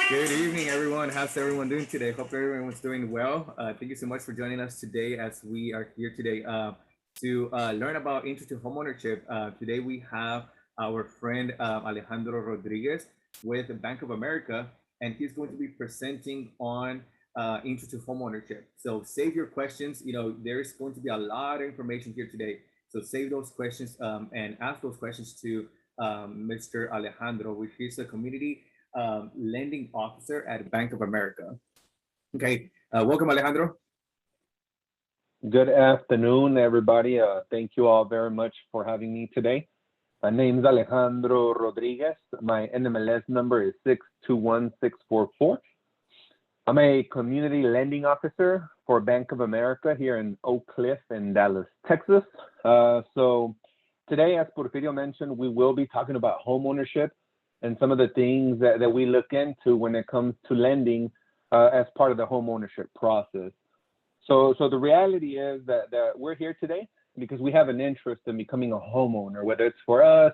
Good evening, everyone. How's everyone doing today? Hope everyone's doing well. Thank you so much for joining us today as we are here today to learn about intro to homeownership. Today we have our friend Alejandro Rodriguez with Bank of America, and he's going to be presenting on intro to homeownership. So save your questions. There's going to be a lot of information here today. So save those questions and ask those questions to Mr. Alejandro, which is a community lending officer at Bank of America. Okay, welcome, Alejandro. Good afternoon, everybody. Thank you all very much for having me today. My name is Alejandro Rodriguez. My NMLS number is 621644. I'm a community lending officer for Bank of America here in Oak Cliff in Dallas, Texas. So today, as Porfirio mentioned, we will be talking about home ownership and some of the things that we look into when it comes to lending as part of the home ownership process. So the reality is that we're here today because we have an interest in becoming a homeowner, whether it's for us,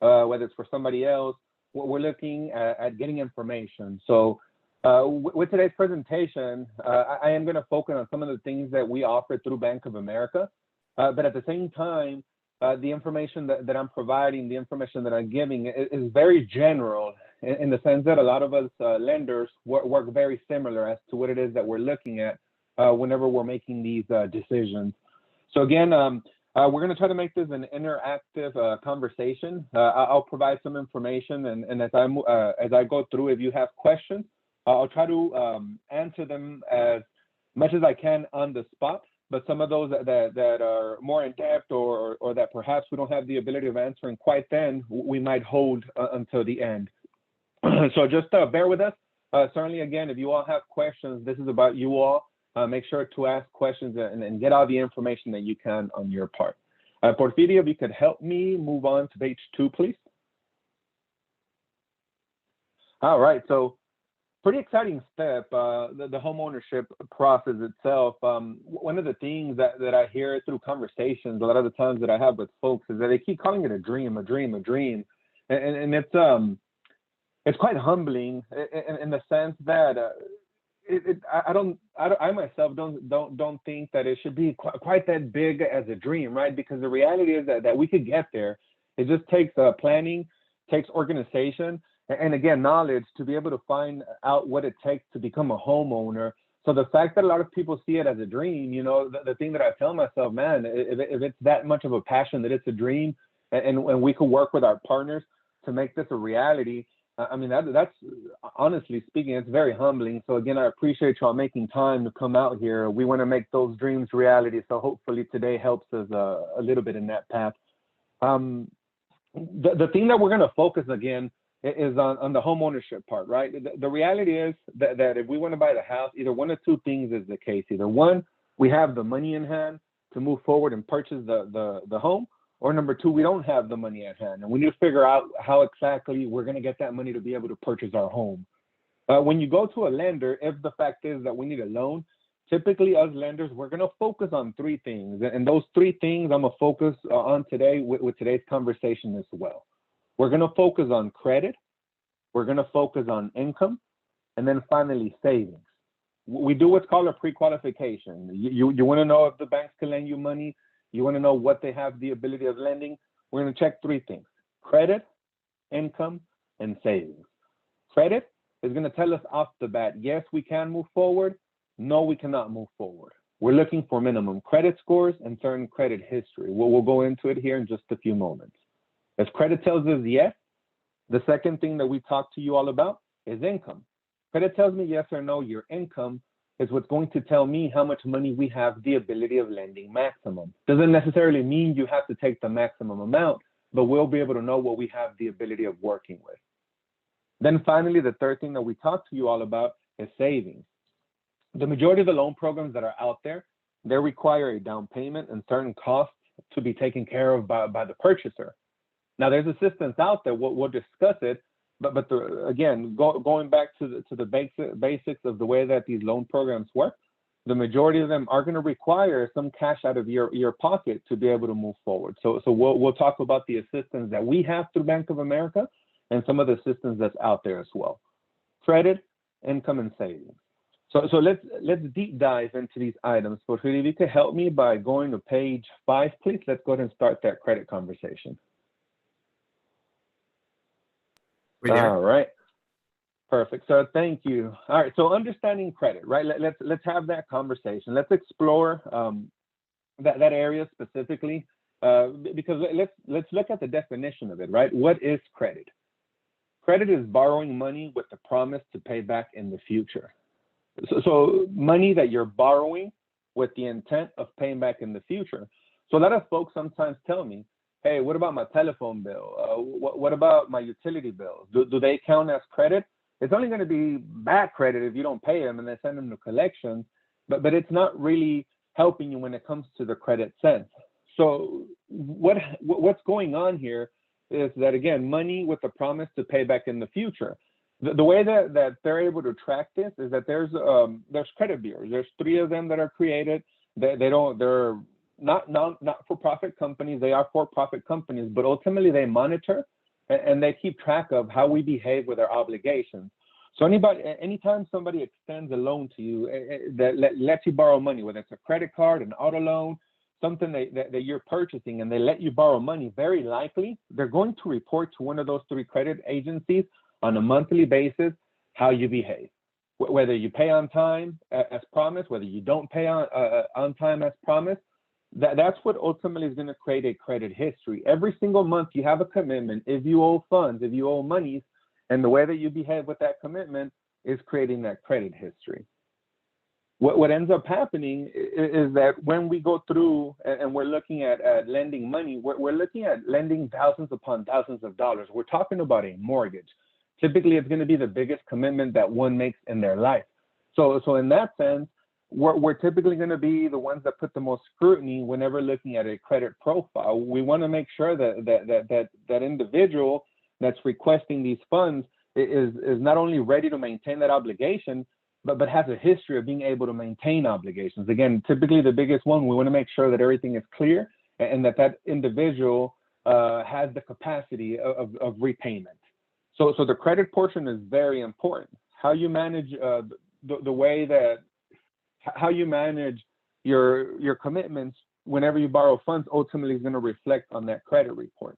whether it's for somebody else. We're looking at getting information. So with today's presentation, I am going to focus on some of the things that we offer through Bank of America, but at the same time, the information that I'm providing, the information that I'm giving is very general in the sense that a lot of us lenders work very similar as to what it is that we're looking at whenever we're making these decisions. So again, we're going to try to make this an interactive conversation. I'll provide some information, and as I go through, if you have questions, I'll try to answer them as much as I can on the spot. But some of those that are more in depth or that perhaps we don't have the ability of answering quite then, we might hold until the end. So just bear with us. Certainly, again, if you all have questions, this is about you all. Make sure to ask questions and get all the information that you can on your part. Porfirio, if you could help me move on to page 2, please. All right, so pretty exciting step, the home ownership process itself. One of the things that I hear through conversations a lot of the times that I have with folks is that they keep calling it a dream. And it's quite humbling in the sense that I myself don't think that it should be quite that big as a dream, right? Because the reality is that we could get there. It just takes planning, takes organization, and again, knowledge to be able to find out what it takes to become a homeowner. So the fact that a lot of people see it as a dream, the thing that I tell myself, man, if it's that much of a passion that it's a dream, and we could work with our partners to make this a reality, I mean, that's honestly speaking, it's very humbling. So again, I appreciate y'all making time to come out here. We want to make those dreams reality. So hopefully today helps us a little bit in that path. The thing that we're going to focus again is on the home ownership part, right? The reality is that if we want to buy the house, either one of two things is the case. Either one, we have the money in hand to move forward and purchase the home, or number two, we don't have the money at hand. And we need to figure out how exactly we're going to get that money to be able to purchase our home. When you go to a lender, if the fact is that we need a loan, typically as lenders, we're going to focus on three things. And those three things I'm going to focus on today with today's conversation as well. We're going to focus on credit, we're going to focus on income, and then finally savings. We do what's called a pre-qualification. You want to know if the banks can lend you money, you want to know what they have the ability of lending. We're going to check three things: credit, income, and savings. Credit is going to tell us off the bat, yes, we can move forward, no, we cannot move forward. We're looking for minimum credit scores and certain credit history. We'll go into it here in just a few moments. If credit tells us yes, the second thing that we talk to you all about is income. Credit tells me yes or no. Your income is what's going to tell me how much money we have the ability of lending maximum. Doesn't necessarily mean you have to take the maximum amount, but we'll be able to know what we have the ability of working with. Then finally, the third thing that we talk to you all about is savings. The majority of the loan programs that are out there, they require a down payment and certain costs to be taken care of by the purchaser. Now, there's assistance out there. We'll discuss it, but again, going back to the basics of the way that these loan programs work, the majority of them are going to require some cash out of your pocket to be able to move forward. So we'll talk about the assistance that we have through Bank of America and some of the assistance that's out there as well. credit, income, and savings. So let's deep dive into these items. Porfirio, if you could help me by going to page 5, please. Let's go ahead and start that credit conversation. We're there. All right. Perfect. So thank you. All right. So understanding credit, right? Let's have that conversation. Let's explore that area specifically because let's look at the definition of it, right? What is credit? Credit is borrowing money with the promise to pay back in the future. So money that you're borrowing with the intent of paying back in the future. So a lot of folks sometimes tell me, hey, what about my telephone bill? What about my utility bills? Do they count as credit? It's only going to be bad credit if you don't pay them and they send them to collections, but it's not really helping you when it comes to the credit sense. So what's going on here is that, again, money with the promise to pay back in the future. The way that they're able to track this is that there's credit bureaus. There's 3 of them that are created. They're not for profit companies. They are for profit companies, but ultimately they monitor and they keep track of how we behave with our obligations. So anytime somebody extends a loan to you that lets you borrow money, whether it's a credit card, an auto loan, something that you're purchasing, and they let you borrow money, very likely they're going to report to one of those 3 credit agencies on a monthly basis how you behave, whether you pay on time as promised, whether you don't pay on time as promised. That's what ultimately is going to create a credit history. Every single month you have a commitment. If you owe funds, if you owe monies, and the way that you behave with that commitment is creating that credit history. What ends up happening is that when we go through and we're looking at lending money, we're looking at lending thousands upon thousands of dollars. We're talking about a mortgage. Typically, it's going to be the biggest commitment that one makes in their life. So in that sense, we're typically going to be the ones that put the most scrutiny whenever looking at a credit profile. We want to make sure that individual that's requesting these funds is not only ready to maintain that obligation, but has a history of being able to maintain obligations. Again, typically the biggest one, we want to make sure that everything is clear and that individual has the capacity of repayment. So the credit portion is very important. How you manage the way that how you manage your commitments whenever you borrow funds ultimately is going to reflect on that credit report.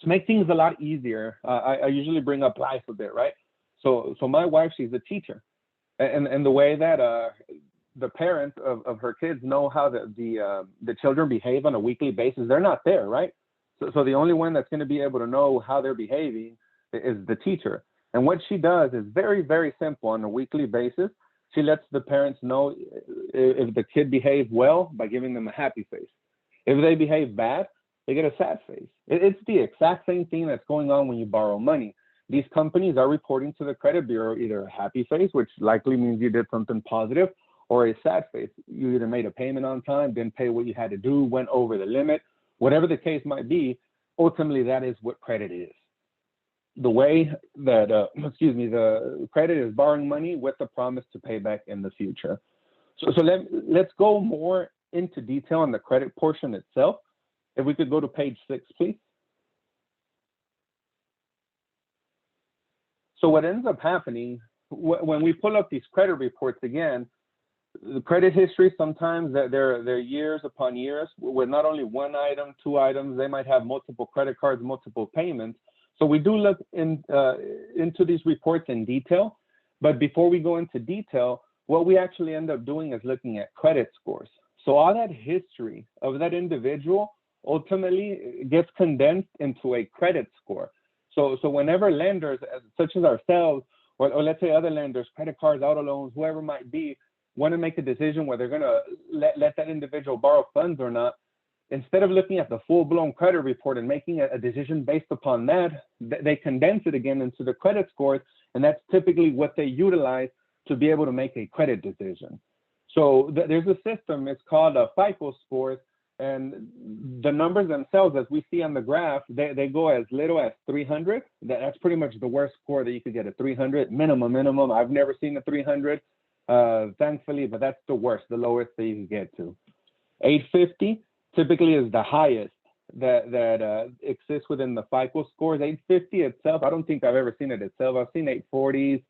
To make things a lot easier, I usually bring up life a bit, right? So my wife, she's a teacher, and the way that the parents of her kids know how the children behave on a weekly basis, they're not there, right? So the only one that's going to be able to know how they're behaving is the teacher. And what she does is very, very simple. On a weekly basis, she lets the parents know if the kid behaved well by giving them a happy face. If they behave bad, they get a sad face. It's the exact same thing that's going on when you borrow money. These companies are reporting to the credit bureau either a happy face, which likely means you did something positive, or a sad face. You either made a payment on time, didn't pay what you had to do, went over the limit, whatever the case might be. Ultimately, that is what credit is. The way that, the credit is borrowing money with the promise to pay back in the future. So let's go more into detail on the credit portion itself. If we could go to page 6, please. So what ends up happening when we pull up these credit reports again, the credit history, sometimes they're years upon years with not only 1 item, 2 items, they might have multiple credit cards, multiple payments. So we do look into these reports in detail, but before we go into detail, what we actually end up doing is looking at credit scores. So all that history of that individual ultimately gets condensed into a credit score. So whenever lenders, such as ourselves, or let's say other lenders, credit cards, auto loans, whoever might be, want to make a decision whether they're going to let that individual borrow funds or not, instead of looking at the full-blown credit report and making a decision based upon that, they condense it again into the credit scores, and that's typically what they utilize to be able to make a credit decision. So there's a system, it's called FICO scores, and the numbers themselves, as we see on the graph, they go as little as 300. That's pretty much the worst score that you could get, a 300 minimum. I've never seen a 300, thankfully, but that's the worst, the lowest that you can get to. 850 typically is the highest that exists within the FICO scores. 850 itself, I don't think I've ever seen it itself. I've seen 840s,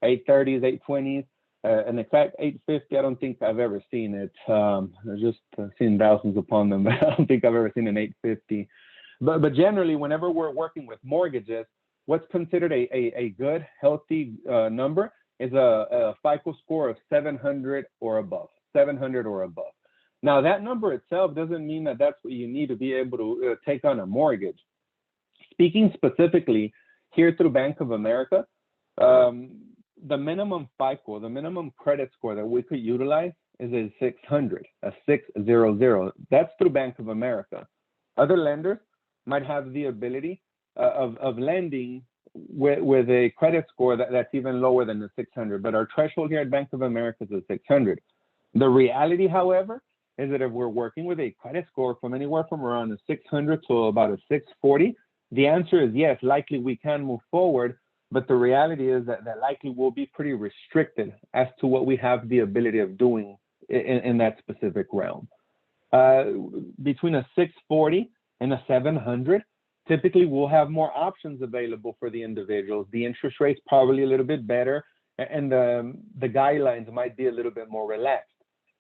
830s, 820s. An exact 850, I don't think I've ever seen it. I've just seen thousands upon them, but I don't think I've ever seen an 850. But generally, whenever we're working with mortgages, what's considered a good, healthy number is a FICO score of 700 or above. 700 or above. Now, that number itself doesn't mean that that's what you need to be able to take on a mortgage. Speaking specifically here through Bank of America, the minimum FICO, the minimum credit score that we could utilize is a 600, a 600. That's through Bank of America. Other lenders might have the ability of lending with a credit score that's even lower than the 600, but our threshold here at Bank of America is a 600. The reality, however, is that if we're working with a credit score from anywhere from around a 600 to about a 640, the answer is yes, likely we can move forward, but the reality is that likely will be pretty restricted as to what we have the ability of doing in that specific realm. Between a 640 and a 700, typically we'll have more options available for the individuals. The interest rate's probably a little bit better, and the guidelines might be a little bit more relaxed.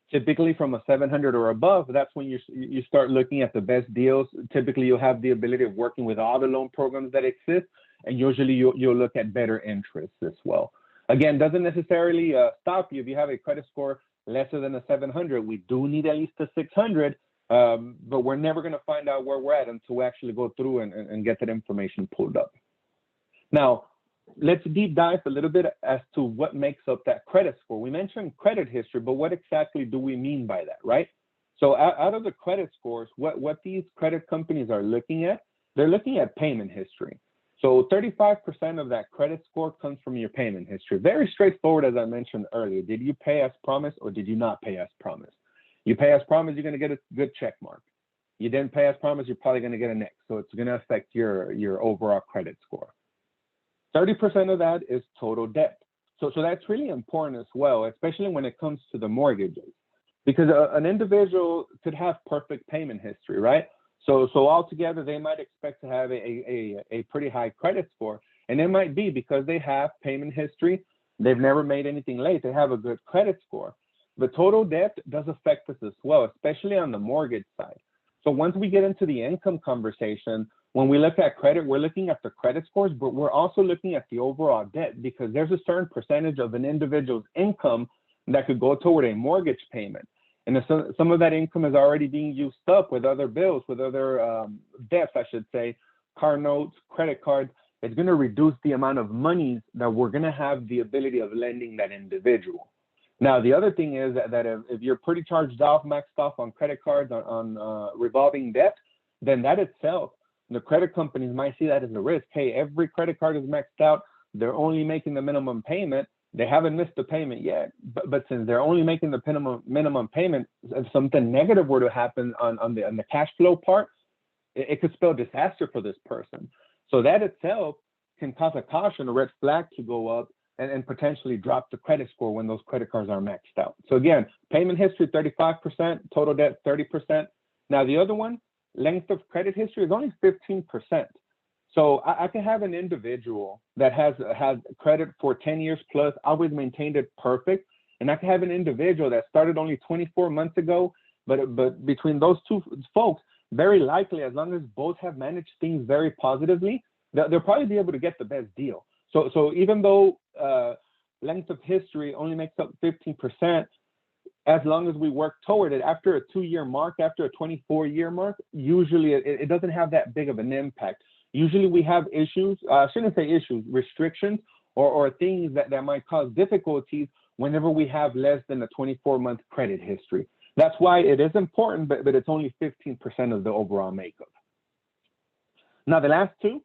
Typically from a 700 or above, that's when you start looking at the best deals. Typically you'll have the ability of working with all the loan programs that exist, and usually you'll look at better interests as well. Again, doesn't necessarily stop you if you have a credit score lesser than a 700. We do need at least a 600, but we're never going to find out where we're at until we actually go through and get that information pulled up. Now, let's deep dive a little bit as to what makes up that credit score. We mentioned credit history, but what exactly do we mean by that, right? So out of the credit scores, what these credit companies are looking at, they're looking at payment history. So 35% of that credit score comes from your payment history. Very straightforward, as I mentioned earlier. Did you pay as promised or did you not pay as promised? You pay as promised, you're going to get a good check mark. You didn't pay as promised, you're probably going to get an X. So it's going to affect your overall credit score. 30% of that is total debt. So that's really important as well, especially when it comes to the mortgages, because an individual could have perfect payment history, right? So altogether, they might expect to have a pretty high credit score, and it might be because they have payment history, they've never made anything late, they have a good credit score. But total debt does affect us as well, especially on the mortgage side. So once we get into the income conversation, when we look at credit, we're looking at the credit scores, but we're also looking at the overall debt, because there's a certain percentage of an individual's income that could go toward a mortgage payment. And if some of that income is already being used up with other bills, with other debts, I should say, car notes, credit cards, it's going to reduce the amount of money that we're going to have the ability of lending that individual. Now, the other thing is that if you're pretty charged off, maxed off on credit cards, on revolving debt, then that itself, the credit companies might see that as a risk. Hey, every credit card is maxed out. They're only making the minimum payment. They haven't missed the payment yet, but since they're only making the minimum payment, if something negative were to happen on the cash flow part, it could spell disaster for this person. So that itself can cause a caution, a red flag to go up and potentially drop the credit score when those credit cards are maxed out. So again, payment history, 35%, total debt, 30%. Now the other one, length of credit history is only 15%. So I can have an individual that has had credit for 10 years plus, always maintained it perfect. And I can have an individual that started only 24 months ago, but between those two folks, very likely, as long as both have managed things very positively, they'll probably be able to get the best deal. So even though length of history only makes up 15%, as long as we work toward it, after a 2-year mark, after a 24-year mark, usually it doesn't have that big of an impact. Usually we have issues, I shouldn't say issues, restrictions or things that might cause difficulties whenever we have less than a 24-month credit history. That's why it is important, but it's only 15% of the overall makeup. Now the last two,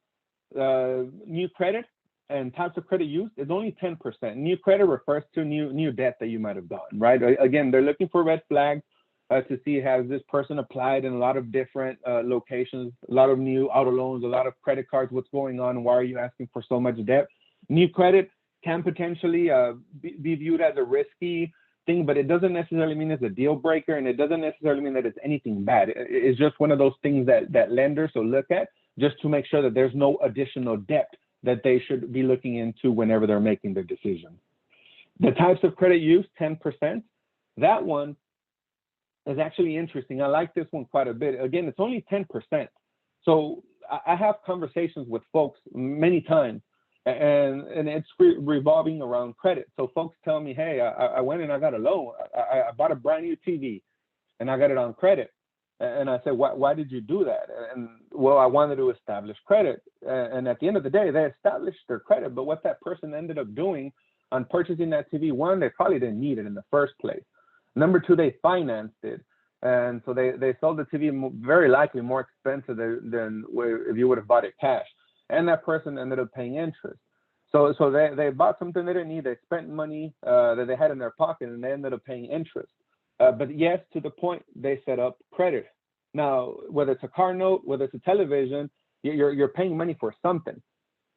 new credit and types of credit used, is only 10%. New credit refers to new debt that you might have gotten, right? Again, they're looking for red flags to see, has this person applied in a lot of different locations, a lot of new auto loans, a lot of credit cards, what's going on, why are you asking for so much debt? New credit can potentially be viewed as a risky thing, but it doesn't necessarily mean it's a deal breaker, and it doesn't necessarily mean that it's anything bad. It's just one of those things that lenders will look at just to make sure that there's no additional debt that they should be looking into whenever they're making their decision. The types of credit used, 10%. That one is actually interesting. I like this one quite a bit. Again, it's only 10%. So I have conversations with folks many times, and it's revolving around credit. So folks tell me, hey, I went and I got a loan. I bought a brand new TV and I got it on credit. And I said, why did you do that? And well, I wanted to establish credit. And at the end of the day, they established their credit. But what that person ended up doing on purchasing that TV, one, they probably didn't need it in the first place. Number two, they financed it. And so they sold the TV very likely more expensive than if you would have bought it cash. And that person ended up paying interest. So they bought something they didn't need. They spent money that they had in their pocket, and they ended up paying interest. But yes, to the point, they set up credit. Now, whether it's a car note, whether it's a television, you're paying money for something.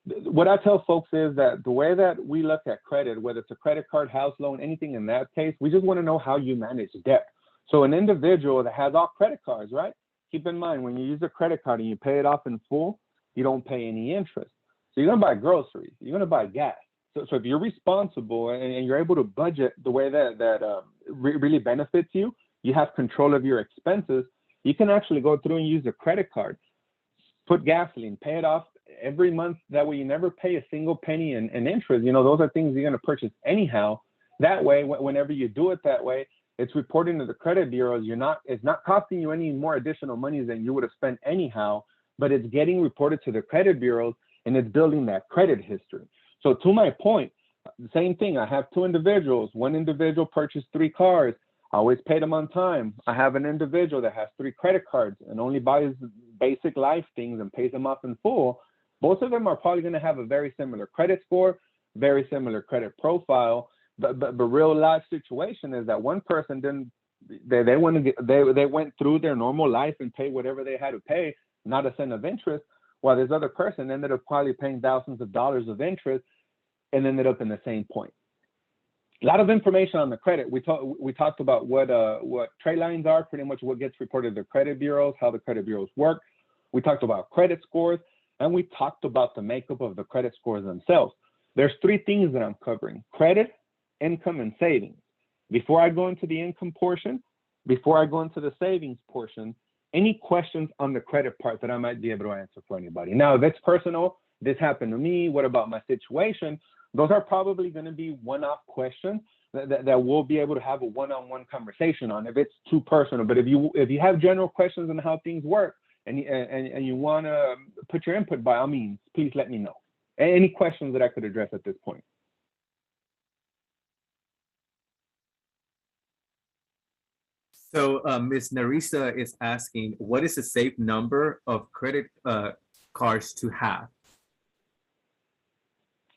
What I tell folks is that the way that we look at credit, whether it's a credit card, house loan, anything in that case, we just want to know how you manage debt. So an individual that has all credit cards, right? Keep in mind, when you use a credit card and you pay it off in full, you don't pay any interest. So you're going to buy groceries, you're going to buy gas. So if you're responsible and you're able to budget the way that really benefits you, you have control of your expenses, you can actually go through and use a credit card, put gasoline, pay it off every month. That way you never pay a single penny in interest. You know, those are things you're going to purchase anyhow. That way, whenever you do it that way, it's reporting to the credit bureaus. It's not costing you any more additional money than you would have spent anyhow, but it's getting reported to the credit bureaus, and it's building that credit history. So to my point, the same thing. I have two individuals. One individual purchased 3 cars. I always paid them on time. I have an individual that has 3 credit cards and only buys basic life things and pays them off in full. Both of them are probably going to have a very similar credit score, very similar credit profile. But the real life situation is that one person they went through their normal life and paid whatever they had to pay, not a cent of interest, while this other person ended up probably paying thousands of dollars of interest and ended up in the same point. A lot of information on the credit. We talked about what trade lines are, pretty much what gets reported to the credit bureaus, how the credit bureaus work. We talked about credit scores, and we talked about the makeup of the credit scores themselves. There's 3 things that I'm covering: credit, income, and savings. Before I go into the income portion, before I go into the savings portion, any questions on the credit part that I might be able to answer for anybody? Now, if it's personal, this happened to me, what about my situation? Those are probably going to be one-off questions that we'll be able to have a one-on-one conversation on if it's too personal. But if you have general questions on how things work and you want to put your input, by all means, please let me know. Any questions that I could address at this point? So Ms. Narisa is asking, what is a safe number of credit cards to have?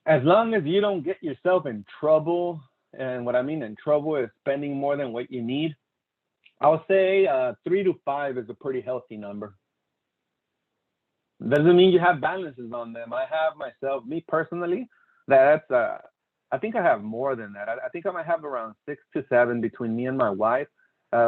As long as you don't get yourself in trouble, and what I mean in trouble is spending more than what you need, I'll say 3 to 5 is a pretty healthy number. Doesn't mean you have balances on them. I have myself, me personally, I think I have more than that. I think I might have around 6 to 7 between me and my wife.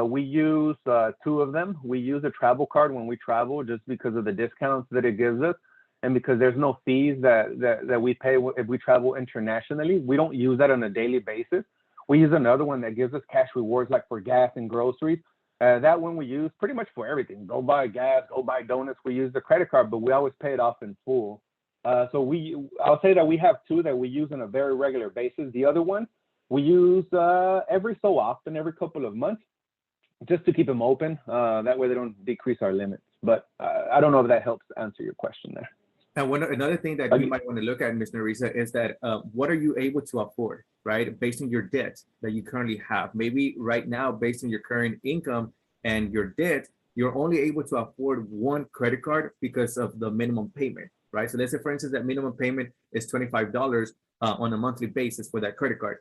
We use 2 of them. We use a travel card when we travel just because of the discounts that it gives us, and because there's no fees that we pay if we travel internationally. We don't use that on a daily basis. We use another one that gives us cash rewards, like for gas and groceries. That one we use pretty much for everything. Go buy gas, go buy donuts. We use the credit card, but we always pay it off in full. So I'll say that we have 2 that we use on a very regular basis. The other one we use every so often, every couple of months, just to keep them open. That way they don't decrease our limits. But I don't know if that helps answer your question there. And another thing that you might want to look at, Ms. Narisa, is that what are you able to afford, right? Based on your debt that you currently have. Maybe right now, based on your current income and your debt, you're only able to afford 1 credit card because of the minimum payment, right? So let's say, for instance, that minimum payment is $25 on a monthly basis for that credit card.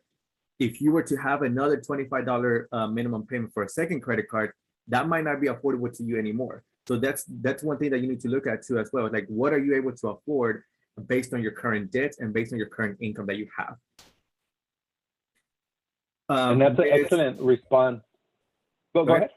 If you were to have another $25 minimum payment for a second credit card, that might not be affordable to you anymore. So that's one thing that you need to look at too as well. Like, what are you able to afford based on your current debt and based on your current income that you have? And that's an excellent response. Go ahead.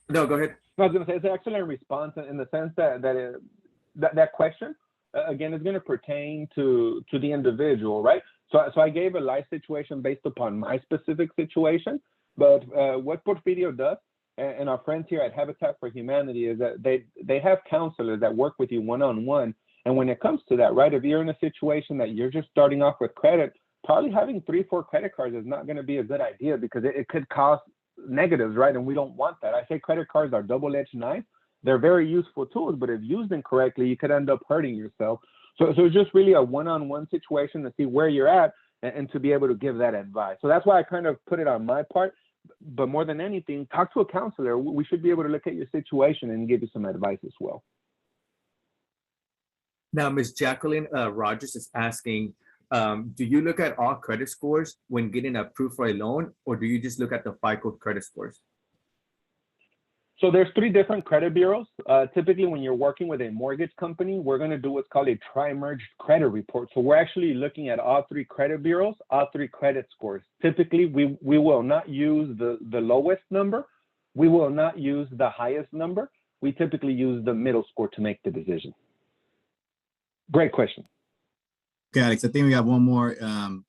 No, go ahead. I was going to say it's an excellent response in the sense that question again, it's going to pertain to the individual, right? So I gave a life situation based upon my specific situation, but what Porfirio does, and our friends here at Habitat for Humanity, is that they have counselors that work with you one-on-one. And when it comes to that, right, if you're in a situation that you're just starting off with credit, probably having 3-4 credit cards is not going to be a good idea, because it could cause negatives, right? And we don't want that. I say credit cards are double-edged knives. They're very useful tools, but if used incorrectly, you could end up hurting yourself. So it's just really a one-on-one situation to see where you're at and to be able to give that advice. So that's why I kind of put it on my part. But more than anything, talk to a counselor. We should be able to look at your situation and give you some advice as well. Now, Ms. Jacqueline Rogers is asking, do you look at all credit scores when getting approved for a loan, or do you just look at the FICO credit scores? So there's 3 different credit bureaus. Typically, when you're working with a mortgage company, we're going to do what's called a tri-merged credit report. So we're actually looking at all 3 credit bureaus, all 3 credit scores. Typically, we will not use the lowest number. We will not use the highest number. We typically use the middle score to make the decision. Great question. Okay, Alex, I think we got one more.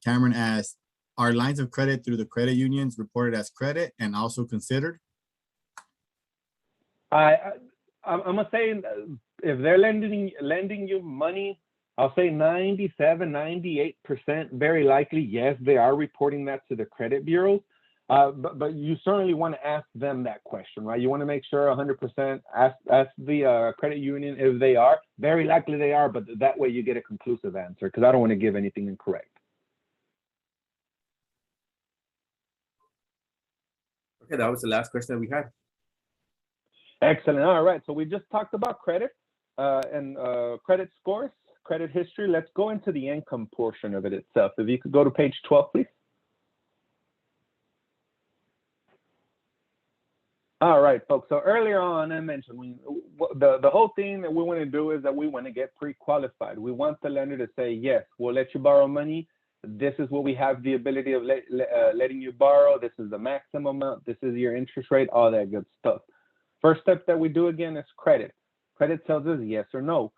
Cameron asked, are lines of credit through the credit unions reported as credit and also considered? I'm gonna say if they're lending you money, I'll say 97, 98%, very likely, yes, they are reporting that to the credit bureaus. But you certainly want to ask them that question, right? You want to make sure 100% ask the credit union if they are. Very likely they are, but that way you get a conclusive answer, because I don't want to give anything incorrect. Okay, that was the last question that we had. Excellent. All right. So we just talked about credit and credit scores, credit history. Let's go into the income portion of it itself. If you could go to page 12, please. All right, folks. So earlier on, I mentioned the whole thing that we want to do is that we want to get pre-qualified. We want the lender to say, yes, we'll let you borrow money. This is what we have the ability of letting you borrow. This is the maximum amount. This is your interest rate, all that good stuff. First step that we do again is credit. Credit tells us yes or no.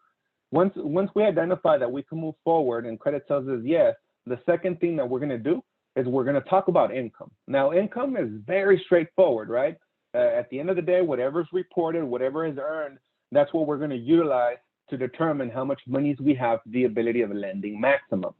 Once we identify that we can move forward and credit tells us yes, the second thing that we're going to do is we're going to talk about income. Now, income is very straightforward, right? At the end of the day, whatever's reported, whatever is earned, that's what we're going to utilize to determine how much monies we have the ability of lending maximum.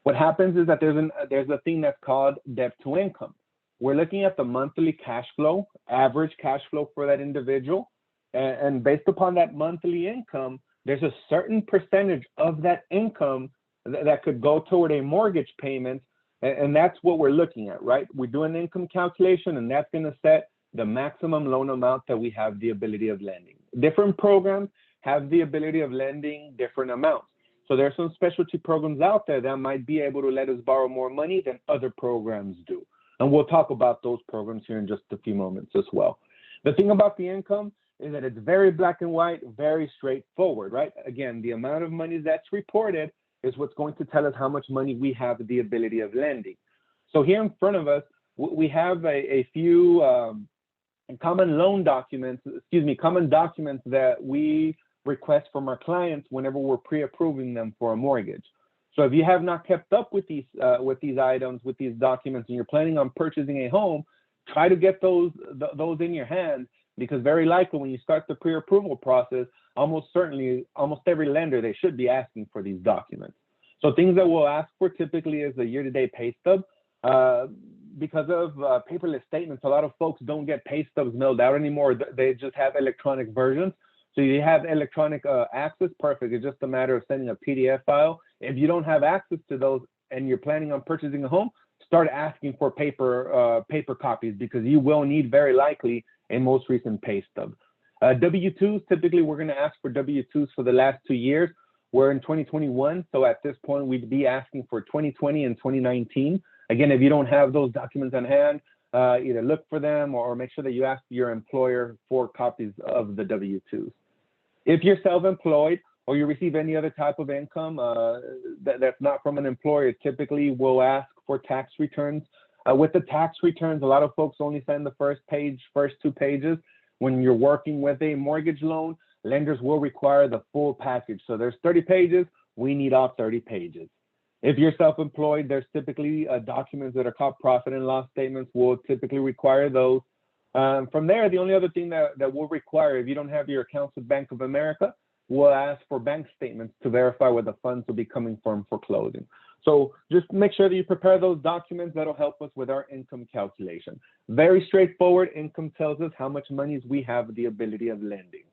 What happens is that there's a thing that's called debt to income. We're looking at the monthly cash flow, average cash flow for that individual. And based upon that monthly income, there's a certain percentage of that income that could go toward a mortgage payment. And that's what we're looking at, right? We do an income calculation, and that's going to set the maximum loan amount that we have the ability of lending. Different programs have the ability of lending different amounts. So there's some specialty programs out there that might be able to let us borrow more money than other programs do. And we'll talk about those programs here in just a few moments as well. The thing about the income is that it's very black and white, very straightforward, right? Again, the amount of money that's reported is what's going to tell us how much money we have the ability of lending. So here in front of us, we have a few common documents that we request from our clients whenever we're pre-approving them for a mortgage. So if you have not kept up with these items, with these documents, and you're planning on purchasing a home, try to get those in your hands, because very likely when you start the pre-approval process, almost every lender, they should be asking for these documents. So things that we'll ask for typically is the year-to-date pay stub. Because of paperless statements, a lot of folks don't get pay stubs mailed out anymore. They just have electronic versions. So you have electronic access, perfect. It's just a matter of sending a PDF file. If you don't have access to those and you're planning on purchasing a home, start asking for paper copies, because you will need very likely a most recent pay stub. W-2s, typically we're going to ask for W-2s for the last 2 years. We're in 2021, so at this point we'd be asking for 2020 and 2019. Again, if you don't have those documents on hand, either look for them or make sure that you ask your employer for copies of the W-2s. If you're self-employed or you receive any other type of income that's not from an employer, typically we'll ask for tax returns. With the tax returns, a lot of folks only send the first 2 pages. When you're working with a mortgage loan, lenders will require the full package. So there's 30 pages, we need all 30 pages. If you're self-employed, there's typically documents that are called profit and loss statements. Will typically require those. From there, the only other thing that will require, if you don't have your accounts with Bank of America, we'll ask for bank statements to verify where the funds will be coming from for closing. So just make sure that you prepare those documents. That'll help us with our income calculation. Very straightforward. Income tells us how much monies we have the ability of lending.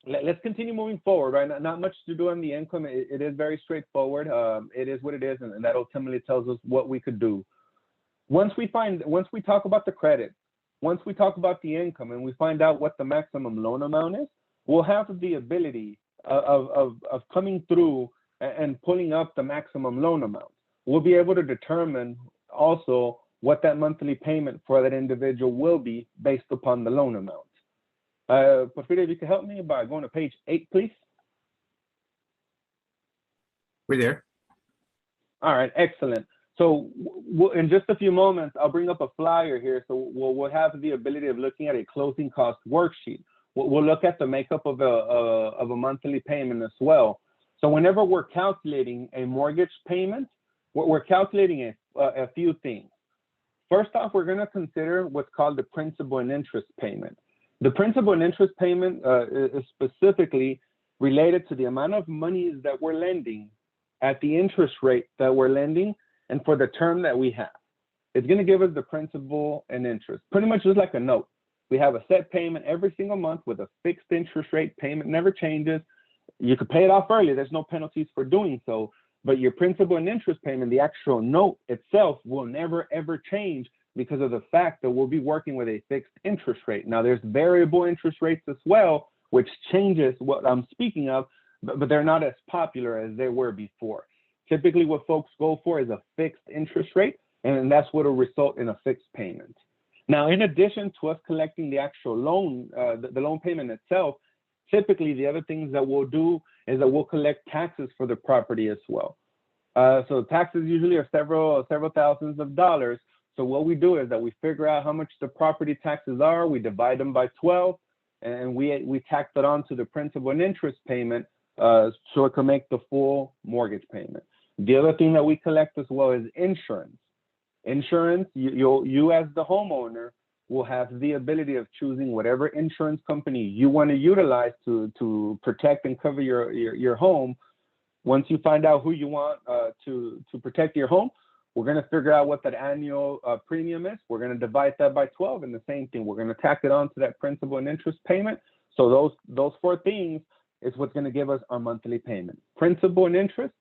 Let's continue moving forward, right? Not much to do on the income. It is very straightforward. It is what it is, and that ultimately tells us what we could do. Once we talk about the credit, once we talk about the income, and we find out what the maximum loan amount is, we'll have the ability of coming through and pulling up the maximum loan amount. We'll be able to determine also what that monthly payment for that individual will be based upon the loan amount. Porfirio, if you could help me by going to page 8, please. We're there. All right, excellent. So in just a few moments, I'll bring up a flyer here. So we'll have the ability of looking at a closing cost worksheet. We'll look at the makeup of a monthly payment as well. So whenever we're calculating a mortgage payment, we're calculating a few things. First off, we're going to consider what's called the principal and interest payment. The principal and interest payment is specifically related to the amount of money that we're lending at the interest rate that we're lending and for the term that we have. It's going to give us the principal and interest, pretty much just like a note. We have a set payment every single month with a fixed interest rate. Payment never changes. You could pay it off early. There's no penalties for doing so, but your principal and interest payment, the actual note itself, will never, ever change because of the fact that we'll be working with a fixed interest rate. Now, there's variable interest rates as well, which changes what I'm speaking of, but they're not as popular as they were before. Typically, what folks go for is a fixed interest rate, and that's what will result in a fixed payment. Now, in addition to us collecting the actual loan, the loan payment itself, typically the other things that we'll do is that we'll collect taxes for the property as well. So taxes usually are several thousands of dollars. So what we do is that we figure out how much the property taxes are, we divide them by 12, and we tack that on to the principal and interest payment so it can make the full mortgage payment. The other thing that we collect as well is insurance. Insurance, you as the homeowner will have the ability of choosing whatever insurance company you want to utilize to protect and cover your home. Once you find out who you want to protect your home, we're going to figure out what that annual premium is. We're going to divide that by 12, and the same thing, we're going to tack it on to that principal and interest payment. So those 4 things is what's going to give us our monthly payment: principal and interest,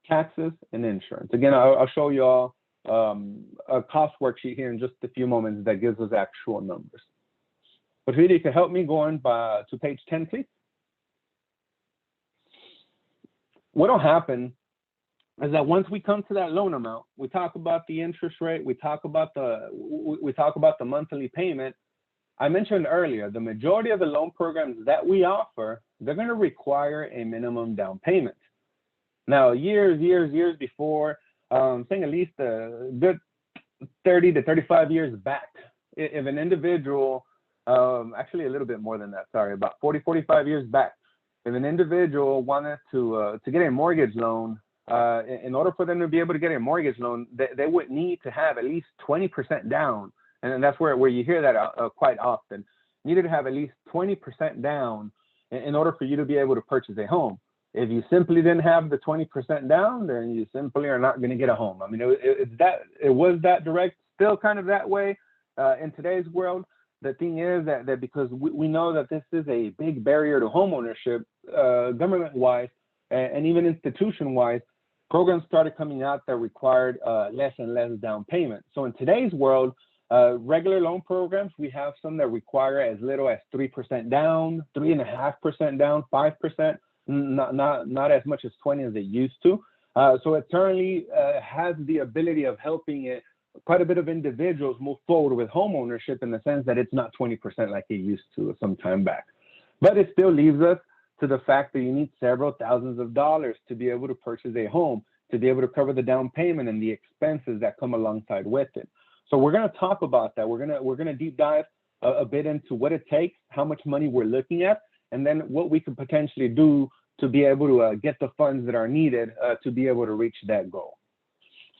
taxes, and insurance. Again, I'll show you all a cost worksheet here in just a few moments that gives us actual numbers. But really, you can help me going to page 10, please. What'll happen is that once we come to that loan amount, we talk about the interest rate, we talk about the monthly payment. I mentioned earlier, the majority of the loan programs that we offer, they're going to require a minimum down payment. Now, years before, saying at least a good 30 to 35 years back, if an individual, actually a little bit more than that, sorry, about 40, 45 years back, if an individual wanted to get a mortgage loan, in order for them to be able to get a mortgage loan, they would need to have at least 20% down. And that's where you hear that quite often. You needed to have at least 20% down in order for you to be able to purchase a home. If you simply didn't have the 20% down, then you simply are not going to get a home. I mean, it was that direct, still kind of that way in today's world. The thing is that because we know that this is a big barrier to homeownership, government-wise and even institution-wise, programs started coming out that required less and less down payment. So in today's world, regular loan programs, we have some that require as little as 3% down, 3.5% down, 5%. Not as much as 20 as it used to. So it certainly has the ability of helping quite a bit of individuals move forward with homeownership in the sense that it's not 20% like it used to some time back. But it still leaves us to the fact that you need several thousands of dollars to be able to purchase a home, to be able to cover the down payment and the expenses that come alongside with it. So we're going to talk about that. We're going to deep dive a bit into what it takes, how much money we're looking at, and then what we could potentially do to be able to get the funds that are needed to be able to reach that goal.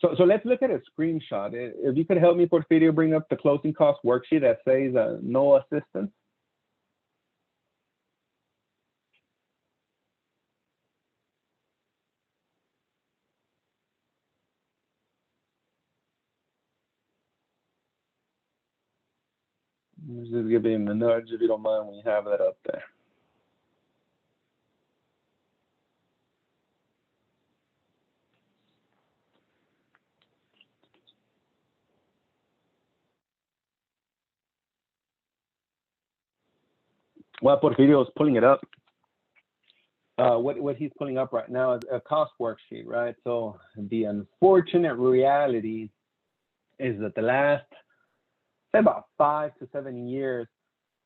So let's look at a screenshot. If you could help me, Porfirio, bring up the closing cost worksheet that says no assistance. Just give me a nudge if you don't mind when you have that up there. While Porfirio is pulling it up, what he's pulling up right now is a cost worksheet, right? So the unfortunate reality is that the last, say, about 5 to 7 years,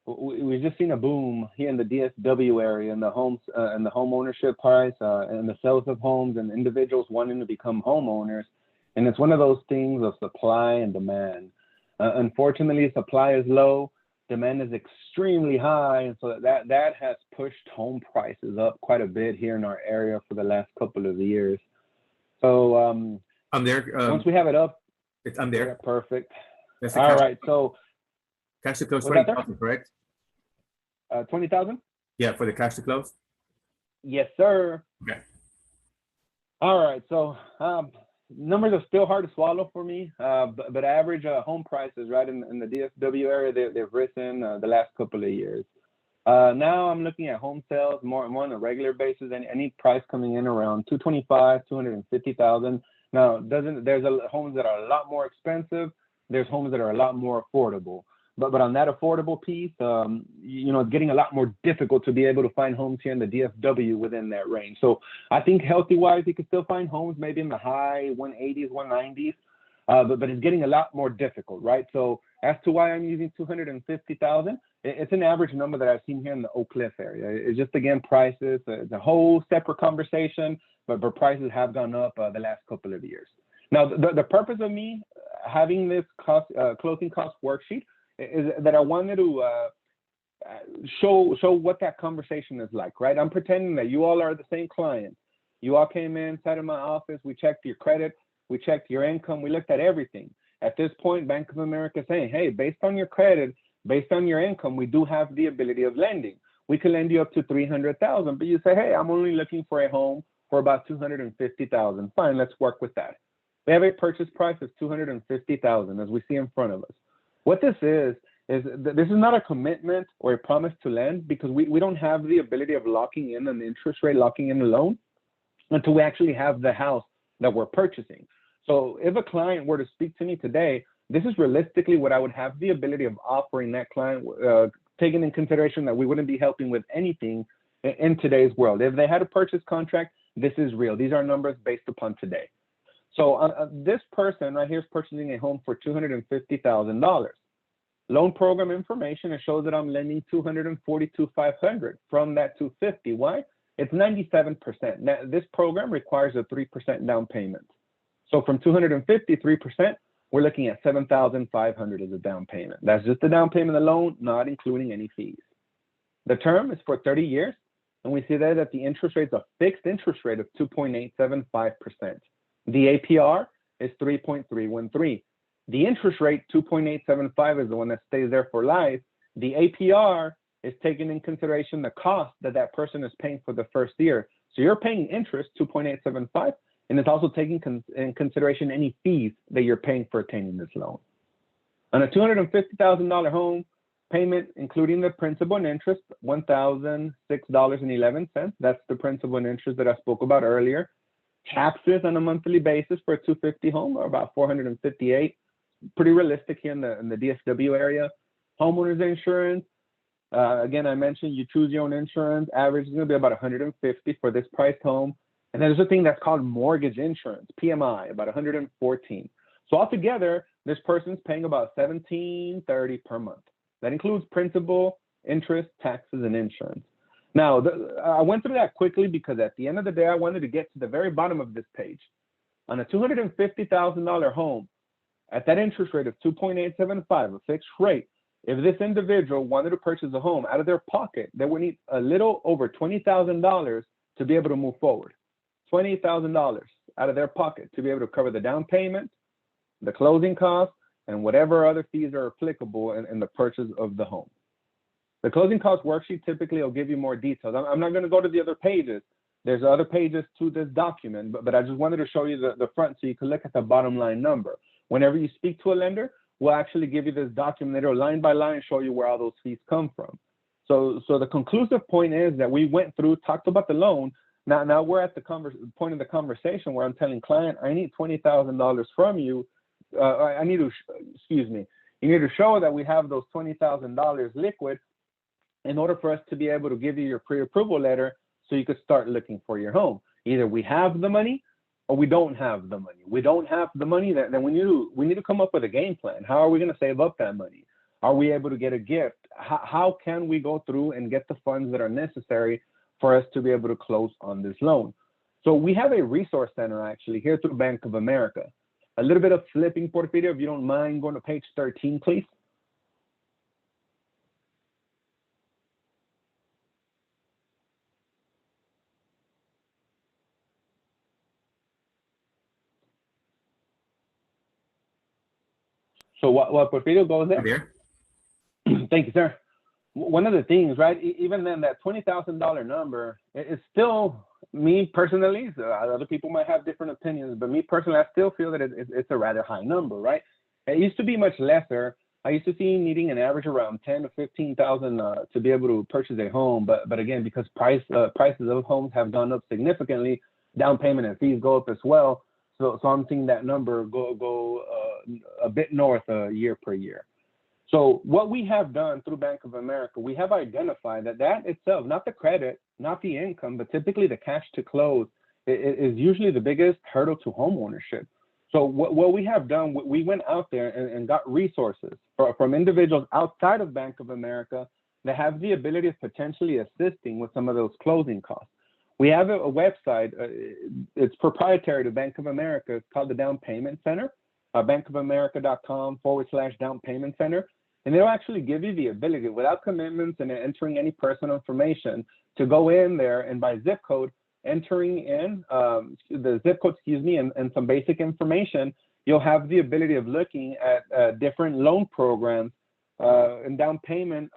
we've just seen a boom here in the DFW area in the homes and the home ownership price and the sales of homes and individuals wanting to become homeowners. And it's one of those things of supply and demand. Unfortunately, supply is low, demand is extremely high, and so that has pushed home prices up quite a bit here in our area for the last couple of years. So I'm there. Once we have it up, I'm there. yeah, perfect. That's All right, so cash to close was that 20,000, correct? 20,000? Yeah, for the cash to close. Yes, sir. Okay. All right, so numbers are still hard to swallow for me, but average home prices right in the DFW area, they've risen the last couple of years. Now I'm looking at home sales more on a regular basis, and any price coming in around 225, 250,000. Now, there's homes that are a lot more expensive. There's homes that are a lot more affordable. But on that affordable piece, it's getting a lot more difficult to be able to find homes here in the DFW within that range. So I think healthy-wise, you can still find homes maybe in the high 180s, 190s, but it's getting a lot more difficult, right? So as to why I'm using 250,000, it's an average number that I've seen here in the Oak Cliff area. It's just, again, prices. It's a whole separate conversation, but prices have gone up the last couple of years. Now, the purpose of me having this closing cost worksheet is that I wanted to show what that conversation is like, right? I'm pretending that you all are the same client. You all came in, sat in my office, we checked your credit, we checked your income, we looked at everything. At this point, Bank of America is saying, hey, based on your credit, based on your income, we do have the ability of lending. We can lend you up to 300,000, but you say, hey, I'm only looking for a home for about 250,000. Fine, let's work with that. They have a purchase price of 250,000, as we see in front of us. What this is this is not a commitment or a promise to lend, because we don't have the ability of locking in an interest rate, locking in a loan until we actually have the house that we're purchasing. So if a client were to speak to me today, this is realistically what I would have the ability of offering that client, taking in consideration that we wouldn't be helping with anything in today's world. If they had a purchase contract, this is real. These are numbers based upon today. So this person right here is purchasing a home for $250,000. Loan program information, it shows that I'm lending $242,500 from that $250,000. Why? It's 97%. Now, this program requires a 3% down payment. So from $250,000, 3%, we're looking at $7,500 as a down payment. That's just the down payment alone, not including any fees. The term is for 30 years, and we see there that the interest rate is a fixed interest rate of 2.875%. The APR is 3.313. The interest rate, 2.875, is the one that stays there for life. The APR is taking in consideration the cost that person is paying for the first year. So you're paying interest, 2.875, and it's also taking in consideration any fees that you're paying for attaining this loan. On a $250,000 home, payment, including the principal and interest, $1,006.11. That's the principal and interest that I spoke about earlier. Taxes on a monthly basis for a 250 home are about $458. Pretty realistic here in the DFW area. Homeowners insurance, again, I mentioned you choose your own insurance. Average is going to be about $150 for this priced home. And then there's a thing that's called mortgage insurance, PMI, about $114. So altogether, this person's paying about $1,730 per month. That includes principal, interest, taxes, and insurance. Now, I went through that quickly because at the end of the day, I wanted to get to the very bottom of this page. On a $250,000 home, at that interest rate of 2.875, a fixed rate, If this individual wanted to purchase a home out of their pocket, they would need a little over $20,000 to be able to move forward. $20,000 out of their pocket to be able to cover the down payment, the closing costs, and whatever other fees are applicable in the purchase of the home. The closing cost worksheet typically will give you more details. I'm not going to go to the other pages. There's other pages to this document, but I just wanted to show you the front so you can look at the bottom line number. Whenever you speak to a lender, we'll actually give you this document. It'll line by line show you where all those fees come from. So the conclusive point is that we went through, talked about the loan. Now we're at the point of the conversation where I'm telling client, I need $20,000 from you. I need to, excuse me, you need to show that we have those $20,000 liquid in order for us to be able to give you your pre-approval letter so you could start looking for your home. Either we have the money or we don't have the money. We don't have the money, then we need to come up with a game plan. How are we going to save up that money? Are we able to get a gift? How can we go through and get the funds that are necessary for us to be able to close on this loan? So we have a resource center actually here through Bank of America. A little bit of flipping, Porfirio, if you don't mind going to page 13, please. So what Porfirio goes there? Thank you, sir. One of the things, right, even then that $20,000 number is still, me personally, so other people might have different opinions, but me personally, I still feel that it's a rather high number, right? It used to be much lesser. I used to see needing an average around 10 to 15,000 to be able to purchase a home. But again, because prices of homes have gone up significantly, down payment and fees go up as well. So I'm seeing that number go a bit north year per year. So what we have done through Bank of America, we have identified that itself, not the credit, not the income, but typically the cash to close is usually the biggest hurdle to home ownership. So what we have done, we went out there and got resources from individuals outside of Bank of America that have the ability of potentially assisting with some of those closing costs. We have a website, it's proprietary to Bank of America. It's called the Down Payment Center, bankofamerica.com/down payment center. And they'll actually give you the ability, without commitments and entering any personal information, to go in there and by zip code, entering in the zip code, and some basic information, you'll have the ability of looking at different loan programs and down payment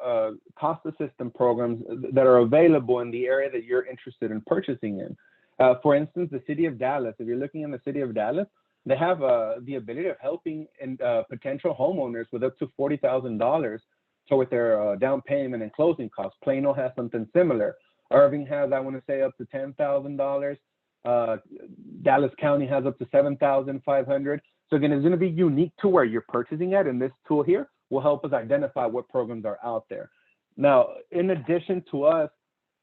cost assistance programs that are available in the area that you're interested in purchasing in. For instance, the city of Dallas, if you're looking in the city of Dallas, they have the ability of helping potential homeowners with up to $40,000 toward their down payment and closing costs. Plano has something similar. Irving has, I want to say, up to $10,000. Dallas County has up to $7,500. So again, it's going to be unique to where you're purchasing at, and this tool here will help us identify what programs are out there. Now, in addition to us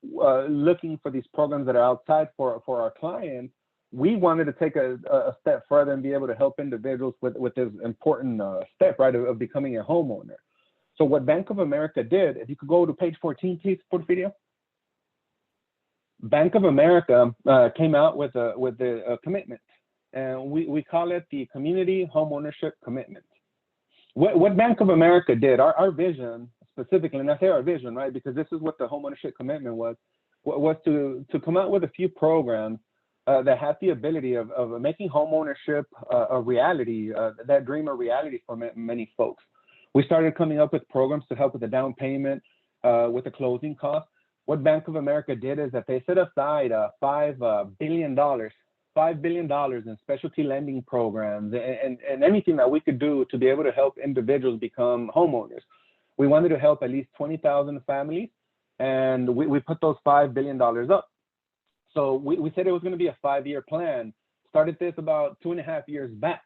looking for these programs that are outside for our clients, we wanted to take a step further and be able to help individuals with this important step, right, of becoming a homeowner. So what Bank of America did, if you could go to page 14, please, Porfirio. Bank of America came out with a commitment, and we call it the Community Homeownership Commitment. What Bank of America did, our vision specifically, and I say our vision, right, because this is what the homeownership commitment was to come out with a few programs that have the ability of making homeownership a reality, that dream a reality for many folks. We started coming up with programs to help with the down payment, with the closing costs. What Bank of America did is that they set aside $5 billion in specialty lending programs and anything that we could do to be able to help individuals become homeowners. We wanted to help at least 20,000 families, and we put those $5 billion up. So we said it was going to be a 5-year plan. Started this about 2.5 years back.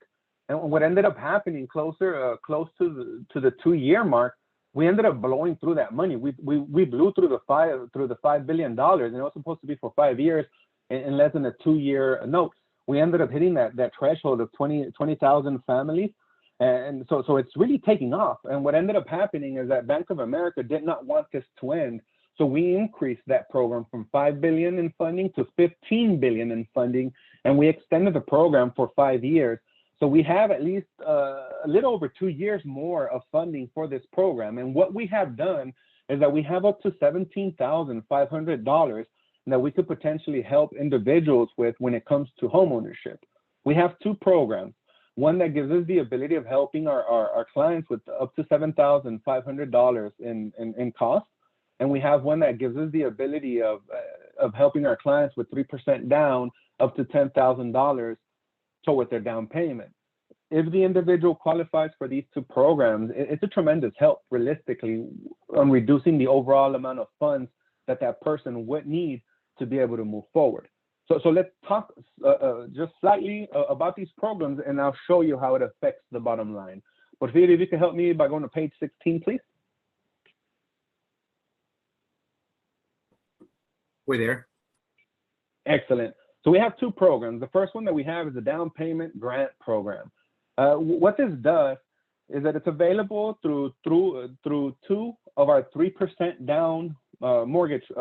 And what ended up happening close to the 2-year mark, we ended up blowing through that money. We blew through the $5 billion, and it was supposed to be for 5 years in less than a 2-year note. We ended up hitting that threshold of 20,000 families. And so it's really taking off. And what ended up happening is that Bank of America did not want this to end. So we increased that program from $5 billion in funding to $15 billion in funding, and we extended the program for 5 years. So we have at least a little over 2 years more of funding for this program. And what we have done is that we have up to $17,500 that we could potentially help individuals with when it comes to homeownership. We have two programs. One that gives us the ability of helping our clients with up to $7,500 in cost. And we have one that gives us the ability of helping our clients with 3% down up to $10,000 toward their down payment. If the individual qualifies for these two programs, it's a tremendous help realistically on reducing the overall amount of funds that person would need to be able to move forward. So let's talk just slightly about these programs, and I'll show you how it affects the bottom line. Porfirio, if you can help me by going to page 16, please. We're there. Excellent. So we have two programs. The first one that we have is the down payment grant program. What this does is that it's available through two of our 3% down mortgage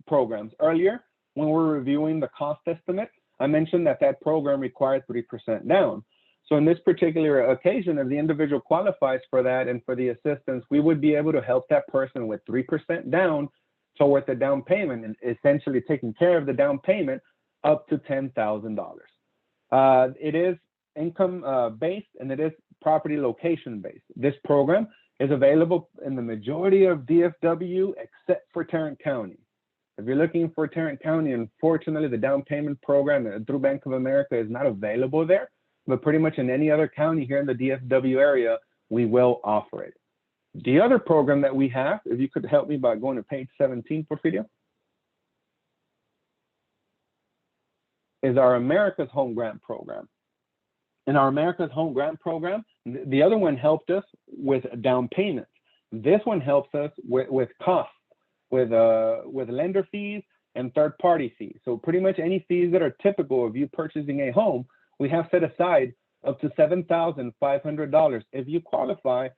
programs. Earlier, when we're reviewing the cost estimate, I mentioned that program required 3% down. So in this particular occasion, if the individual qualifies for that and for the assistance, we would be able to help that person with 3% down toward the down payment and essentially taking care of the down payment up to $10,000. It is income based and it is property location based. This program is available in the majority of DFW except for Tarrant County. If you're looking for Tarrant County, unfortunately, the down payment program through Bank of America is not available there, but pretty much in any other county here in the DFW area, we will offer it. The other program that we have, if you could help me by going to page 17, Porfirio, is our America's Home Grant Program. In our America's Home Grant Program, the other one helped us with down payments. This one helps us with costs, with lender fees and third-party fees. So pretty much any fees that are typical of you purchasing a home, we have set aside up to $7,500 if you qualify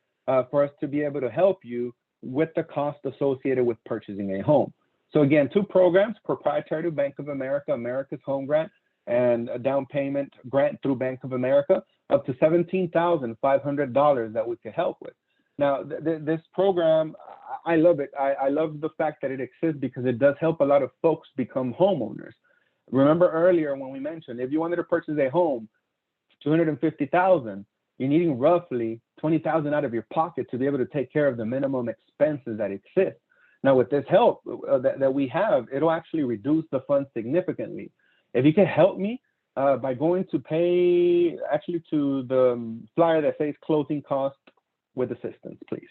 for us to be able to help you with the cost associated with purchasing a home. So again, two programs, proprietary to Bank of America, America's Home Grant, and a down payment grant through Bank of America, up to $17,500 that we could help with. Now, this program, I love it. I love the fact that it exists because it does help a lot of folks become homeowners. Remember earlier when we mentioned, if you wanted to purchase a home, $250,000, you're needing roughly $20,000 out of your pocket to be able to take care of the minimum expenses that exist. Now, with this help that we have, it'll actually reduce the funds significantly. If you can help me by going to to the flyer that says closing cost with assistance, please.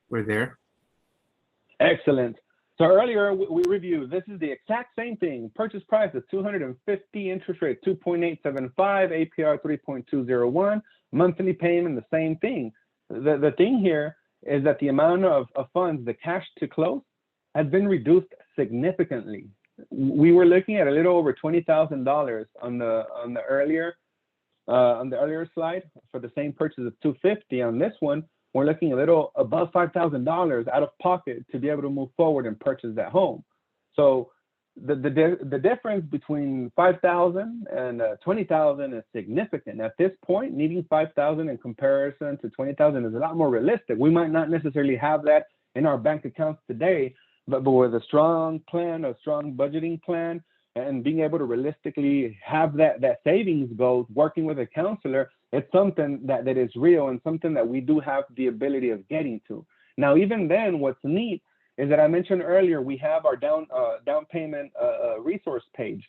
We're there. Excellent. So earlier we reviewed, this is the exact same thing. Purchase price is $250, interest rate 2.875, APR 3.201, monthly payment, the same thing. The thing here is that the amount of funds, the cash to close, has been reduced significantly. We were looking at a little over $20,000 on the earlier slide for the same purchase of $250. On this one, we're looking a little above $5,000 out of pocket to be able to move forward and purchase that home. So the difference between $5,000 and $20,000 is significant. At this point, needing $5,000 in comparison to $20,000 is a lot more realistic. We might not necessarily have that in our bank accounts today, but with a strong plan, a strong budgeting plan, and being able to realistically have that savings goals, working with a counselor, it's something that is real and something that we do have the ability of getting to. Now, even then, what's neat is that I mentioned earlier, we have our down payment resource page.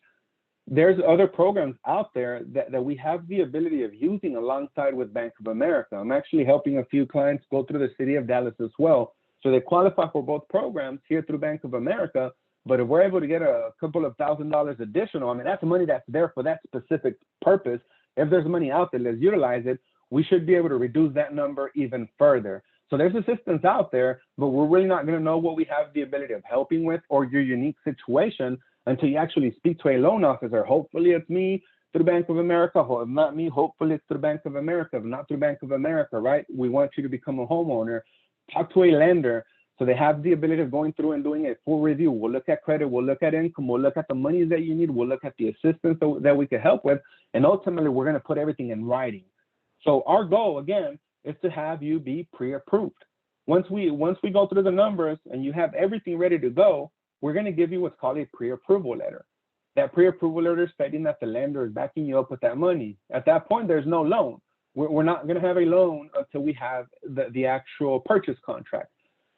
There's other programs out there that we have the ability of using alongside with Bank of America. I'm actually helping a few clients go through the city of Dallas as well. So they qualify for both programs here through Bank of America. But if we're able to get a couple of $1,000s additional, I mean, that's money that's there for that specific purpose. If there's money out there, let's utilize it. We should be able to reduce that number even further. So there's assistance out there, but we're really not going to know what we have the ability of helping with or your unique situation until you actually speak to a loan officer. Hopefully it's me through Bank of America. If not me, hopefully it's through Bank of America. If not through Bank of America, right? We want you to become a homeowner. Talk to a lender. So they have the ability of going through and doing a full review. We'll look at credit, we'll look at income, we'll look at the monies that you need, we'll look at the assistance that we could help with, and ultimately we're going to put everything in writing. So our goal, again, is to have you be pre-approved. Once we go through the numbers and you have everything ready to go, we're going to give you what's called a pre-approval letter. That pre-approval letter stating that the lender is backing you up with that money. At that point, there's no loan. We're not going to have a loan until we have the actual purchase contract.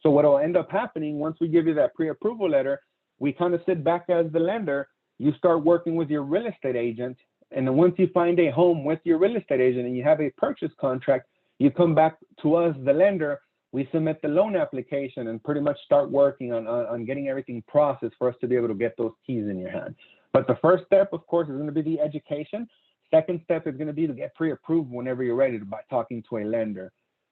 So what will end up happening once we give you that pre-approval letter, we kind of sit back as the lender, you start working with your real estate agent, and then once you find a home with your real estate agent and you have a purchase contract, you come back to us, the lender, we submit the loan application and pretty much start working on getting everything processed for us to be able to get those keys in your hand. But the first step, of course, is going to be the education. Second step is going to be to get pre-approved whenever you're ready by talking to a lender.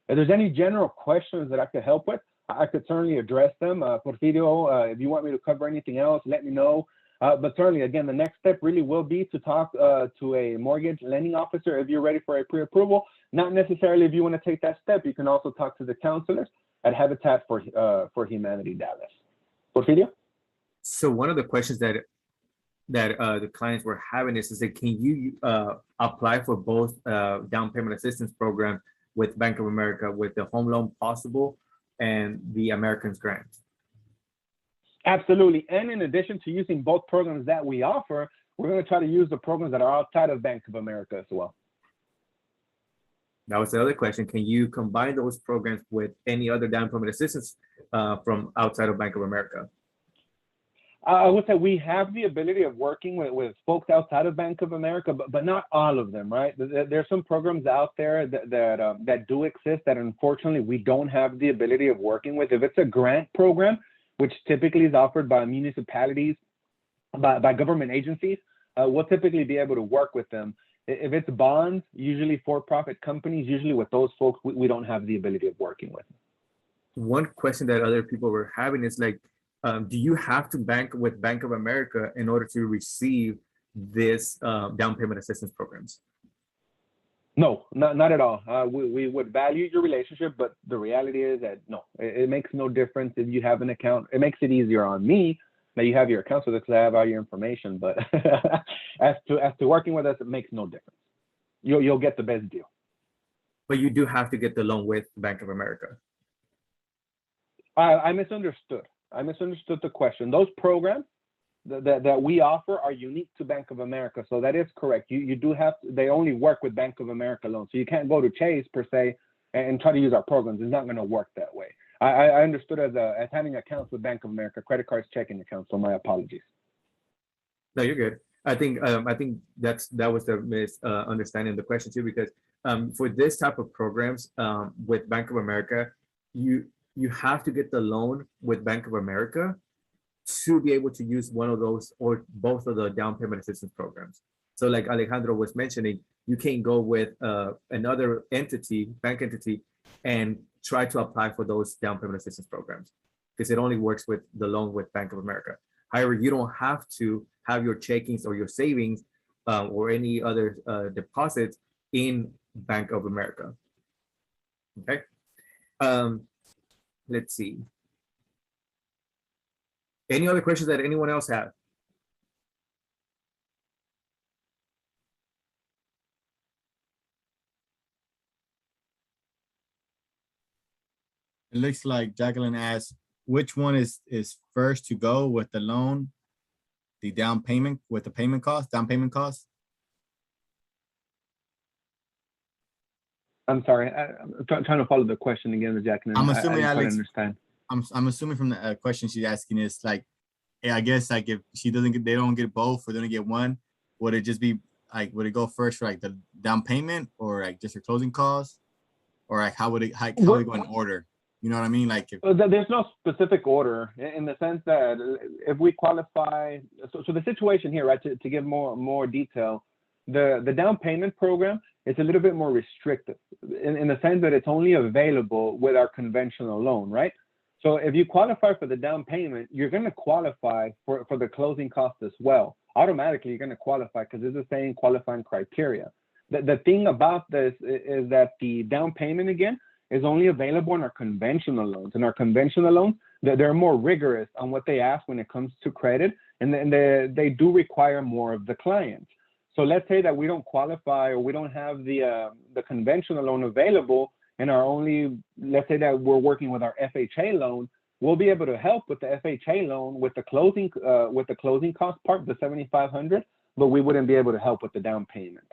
If there's any general questions that I could help with, I could certainly address them. Porfirio, if you want me to cover anything else, let me know. But certainly, again, the next step really will be to talk to a mortgage lending officer if you're ready for a pre-approval. Not necessarily if you want to take that step. You can also talk to the counselors at Habitat for Humanity Dallas. Porfirio? So one of the questions that the clients were having is that can you apply for both down payment assistance program with Bank of America with the Home Loan Possible and the Americans Grant? Absolutely. And in addition to using both programs that we offer, we're going to try to use the programs that are outside of Bank of America as well. That was the other question. Can you combine those programs with any other down payment assistance from outside of Bank of America? I would say we have the ability of working with folks outside of Bank of America, but not all of them, right? There's some programs out there that do exist that unfortunately we don't have the ability of working with. If it's a grant program, which typically is offered by municipalities, by government agencies, we'll typically be able to work with them. If it's bonds, usually for-profit companies, usually with those folks, we don't have the ability of working with. One question that other people were having is like, do you have to bank with Bank of America in order to receive this down payment assistance programs? No, not at all. We would value your relationship, but the reality is that no, it makes no difference if you have an account. It makes it easier on me that you have your account so that I have all your information. But as to working with us, it makes no difference. You'll get the best deal. But you do have to get the loan with Bank of America. I misunderstood. I misunderstood the question. Those programs that we offer are unique to Bank of America. So that is correct. You do have to, they only work with Bank of America loans. So you can't go to Chase per se and try to use our programs. It's not going to work that way. I understood as having accounts with Bank of America, credit cards, checking accounts. So my apologies. No, you're good. I think that was the misunderstanding of the question too, because for this type of programs with Bank of America, you have to get the loan with Bank of America to be able to use one of those or both of the down payment assistance programs. So like Alejandro was mentioning, you can't go with another bank entity, and try to apply for those down payment assistance programs because it only works with the loan with Bank of America. However, you don't have to have your checkings or your savings or any other deposits in Bank of America. Okay. Let's see. Any other questions that anyone else have? It looks like Jacqueline asked, which one is first to go with the loan, the down payment with the down payment cost? I'm sorry. I'm trying to follow the question again, Jacqueline. I'm assuming I Alex, understand. I'm assuming from the question she's asking is like, yeah, I guess like if she doesn't get, they don't get both or they don't get one, would it just be like, would it go first for like the down payment or like just your closing costs, or like how would it go in order? You know what I mean? Like there's no specific order in the sense that if we qualify, so the situation here, right? To give more detail, the down payment program is a little bit more restrictive in the sense that it's only available with our conventional loan, right? So if you qualify for the down payment, you're going to qualify for the closing cost as well. Automatically, you're going to qualify because it's the same qualifying criteria. The thing about this is that the down payment, again, is only available in our conventional loans. And our conventional loans, they're more rigorous on what they ask when it comes to credit, and they do require more of the clients. So let's say that we don't qualify, or we don't have the conventional loan available, and let's say that we're working with our FHA loan, we'll be able to help with the FHA loan with the closing cost part, the $7,500, but we wouldn't be able to help with the down payment.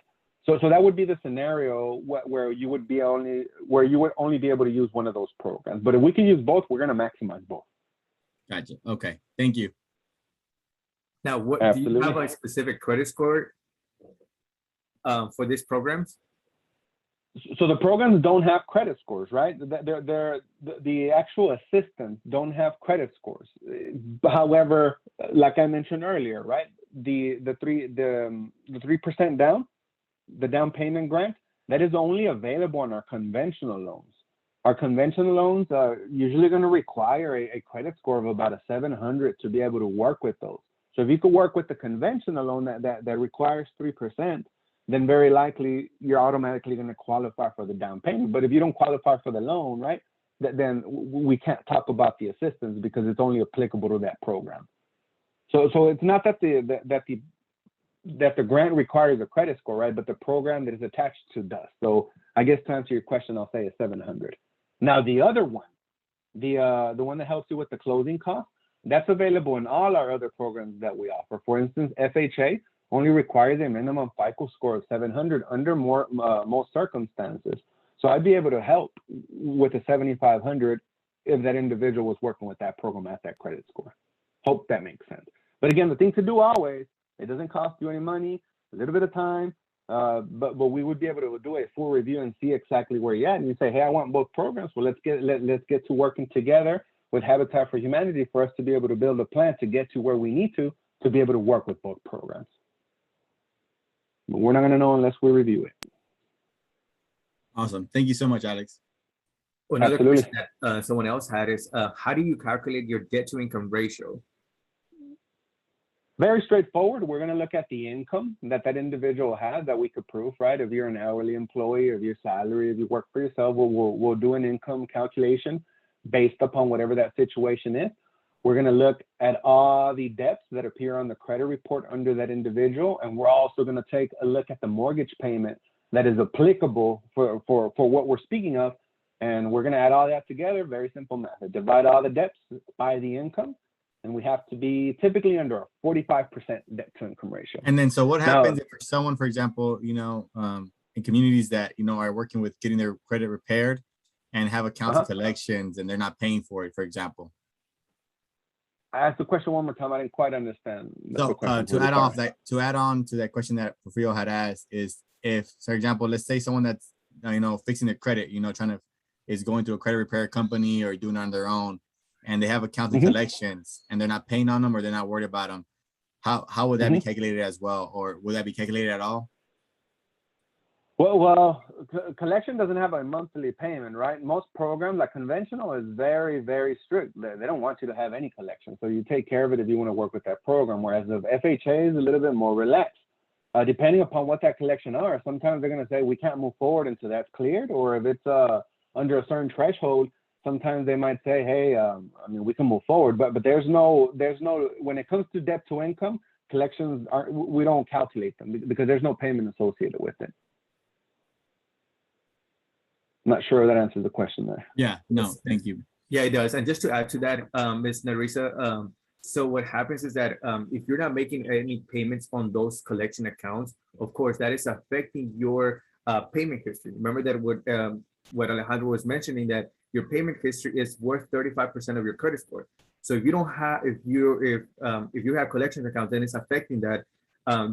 So that would be the scenario where you would only be able to use one of those programs. But if we can use both, we're going to maximize both. Gotcha. Okay. Thank you. Now, do you have a specific credit score for these programs? So the programs don't have credit scores, right? The actual assistants don't have credit scores. However, like I mentioned earlier, right? The 3% down, the down payment grant, that is only available on our conventional loans. Our conventional loans are usually going to require a credit score of about a 700 to be able to work with those. So if you could work with the conventional loan that requires 3%, then very likely you're automatically going to qualify for the down payment. But if you don't qualify for the loan, right, then we can't talk about the assistance because it's only applicable to that program. So it's not that the grant requires a credit score, right? But the program that is attached to does. So I guess to answer your question, I'll say a 700. Now the other one, the one that helps you with the closing cost, that's available in all our other programs that we offer. For instance, FHA only requires a minimum FICO score of 700 under most circumstances. So I'd be able to help with the 7,500 if that individual was working with that program at that credit score. Hope that makes sense. But again, the thing to do always, it doesn't cost you any money, a little bit of time, but we would be able to do a full review and see exactly where you're at. And you say, hey, I want both programs. Well, let's get to working together with Habitat for Humanity for us to be able to build a plan to get to where we need to be able to work with both programs. But we're not going to know unless we review it. Awesome. Thank you so much, Alex. Another question that someone else had is, how do you calculate your debt to income ratio? Very straightforward. We're going to look at the income that individual has that we could prove, right? If you're an hourly employee, if your salary, if you work for yourself, we'll do an income calculation based upon whatever that situation is. We're going to look at all the debts that appear on the credit report under that individual. And we're also going to take a look at the mortgage payment that is applicable for what we're speaking of. And we're going to add all that together. Very simple method. Divide all the debts by the income. And we have to be typically under a 45% debt to income ratio. And then, so what happens if someone, for example, in communities that, are working with getting their credit repaired and have accounts of collections and they're not paying for it, for example? Ask the question one more time. I didn't quite understand. So to add on to that question that Porfirio had asked is, if, for example, let's say someone that's, fixing their credit, is going through a credit repair company or doing it on their own, and they have accounts and collections and they're not paying on them or they're not worried about them, how would that be calculated as well? Or would that be calculated at all? Well, collection doesn't have a monthly payment, right? Most programs, like conventional, is very, very strict. They don't want you to have any collection. So you take care of it if you want to work with that program. Whereas the FHA is a little bit more relaxed. Depending upon what that collection are, sometimes they're going to say we can't move forward until that's cleared. Or if it's under a certain threshold, sometimes they might say, hey, we can move forward. But there's no, when it comes to debt to income, collections we don't calculate them because there's no payment associated with it. I'm not sure if that answers the question there. Yeah, no, thank you. Yeah, it does. And just to add to that, Ms. Narisa, so what happens is that if you're not making any payments on those collection accounts, of course, that is affecting your payment history. Remember that what Alejandro was mentioning, that your payment history is worth 35% of your credit score. So if you don't have, if you have collection accounts, then it's affecting that.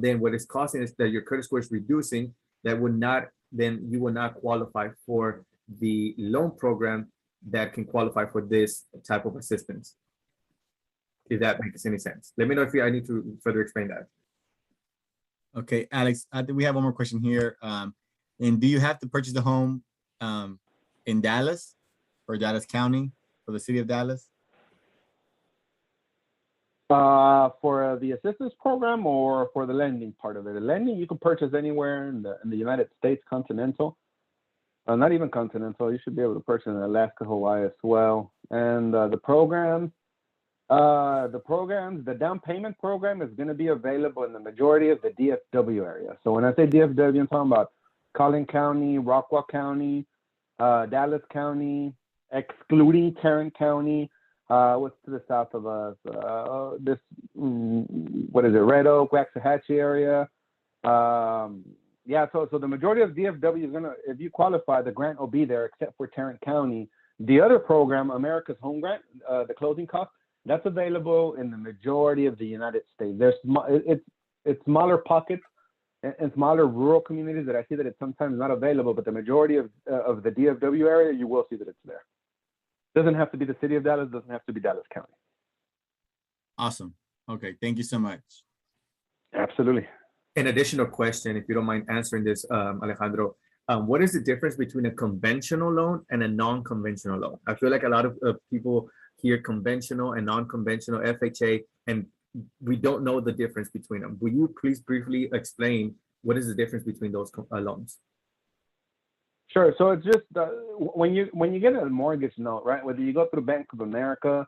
Then what it's causing is that your credit score is reducing. Then you will not qualify for the loan program that can qualify for this type of assistance. If that makes any sense. Let me know if I need to further explain that. Okay, Alex, I think we have one more question here. And do you have to purchase the home in Dallas or Dallas County or the city of Dallas? For the assistance program or for the lending part of it? The lending you can purchase anywhere in the United States continental. not even continental. You should be able to purchase in Alaska, Hawaii as well. And the down payment program is going to be available in the majority of the DFW area. So when I say DFW, I'm talking about Collin County, Rockwall County, Dallas County, excluding Tarrant County. What's to the south of us? What is it? Red Oak, Waxahachie area. So the majority of DFW is gonna, if you qualify, the grant will be there, except for Tarrant County. The other program, America's Home Grant, the closing cost, that's available in the majority of the United States. It's smaller pockets and smaller rural communities that I see that it's sometimes not available, but the majority of the DFW area, you will see that it's there. Doesn't have to be the city of Dallas, doesn't have to be Dallas County. Awesome. Okay, thank you so much. Absolutely. An additional question, if you don't mind answering this, Alejandro. What is the difference between a conventional loan and a non-conventional loan? I feel like a lot of people hear conventional and non-conventional FHA, and we don't know the difference between them. Will you please briefly explain what is the difference between those loans? Sure. So it's just when you get a mortgage note, right? Whether you go through Bank of America,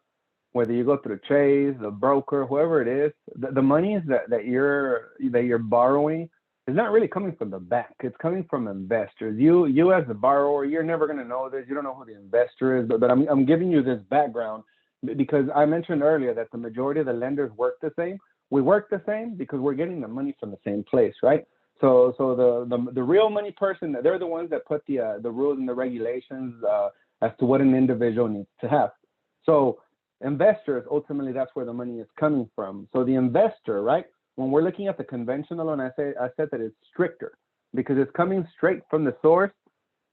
whether you go through Chase, the broker, whoever it is, the monies that you're borrowing is not really coming from the bank. It's coming from investors. You as the borrower, you're never going to know this. You don't know who the investor is, but I'm giving you this background because I mentioned earlier that the majority of the lenders work the same. We work the same because we're getting the money from the same place, right? So the real money person, they're the ones that put the rules and the regulations as to what an individual needs to have. So investors, ultimately, that's where the money is coming from. So the investor, right? When we're looking at the conventional loan, I said that it's stricter because it's coming straight from the source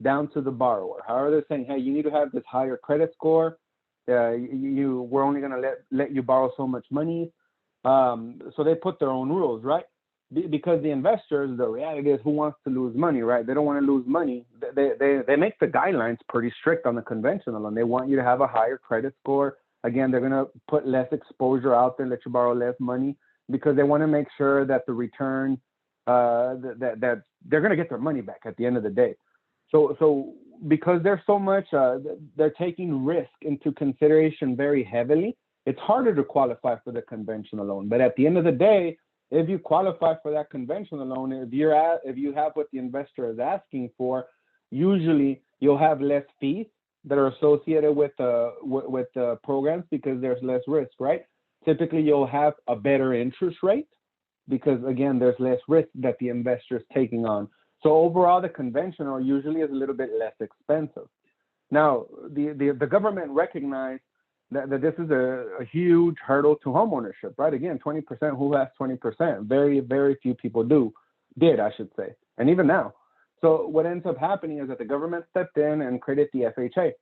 down to the borrower. However, they're saying, hey, you need to have this higher credit score. We're only going to let you borrow so much money. So they put their own rules, right? Because the investors, the reality is, who wants to lose money, right? They don't want to lose money. They make the guidelines pretty strict on the conventional loan. They want you to have a higher credit score. Again, they're going to put less exposure out there, let you borrow less money, because they want to make sure that the return, that they're going to get their money back at the end of the day. So because there's so much, they're taking risk into consideration very heavily. It's harder to qualify for the conventional loan. But at the end of the day, if you qualify for that conventional loan, if you have what the investor is asking for, usually you'll have less fees that are associated with the programs because there's less risk, right? Typically, you'll have a better interest rate because, again, there's less risk that the investor is taking on. So overall, the conventional usually is a little bit less expensive. Now, the government recognized that this is a huge hurdle to homeownership, right? Again, 20%, who has 20%? Very, very few people did, I should say. And even now. So what ends up happening is that the government stepped in and created the FHA.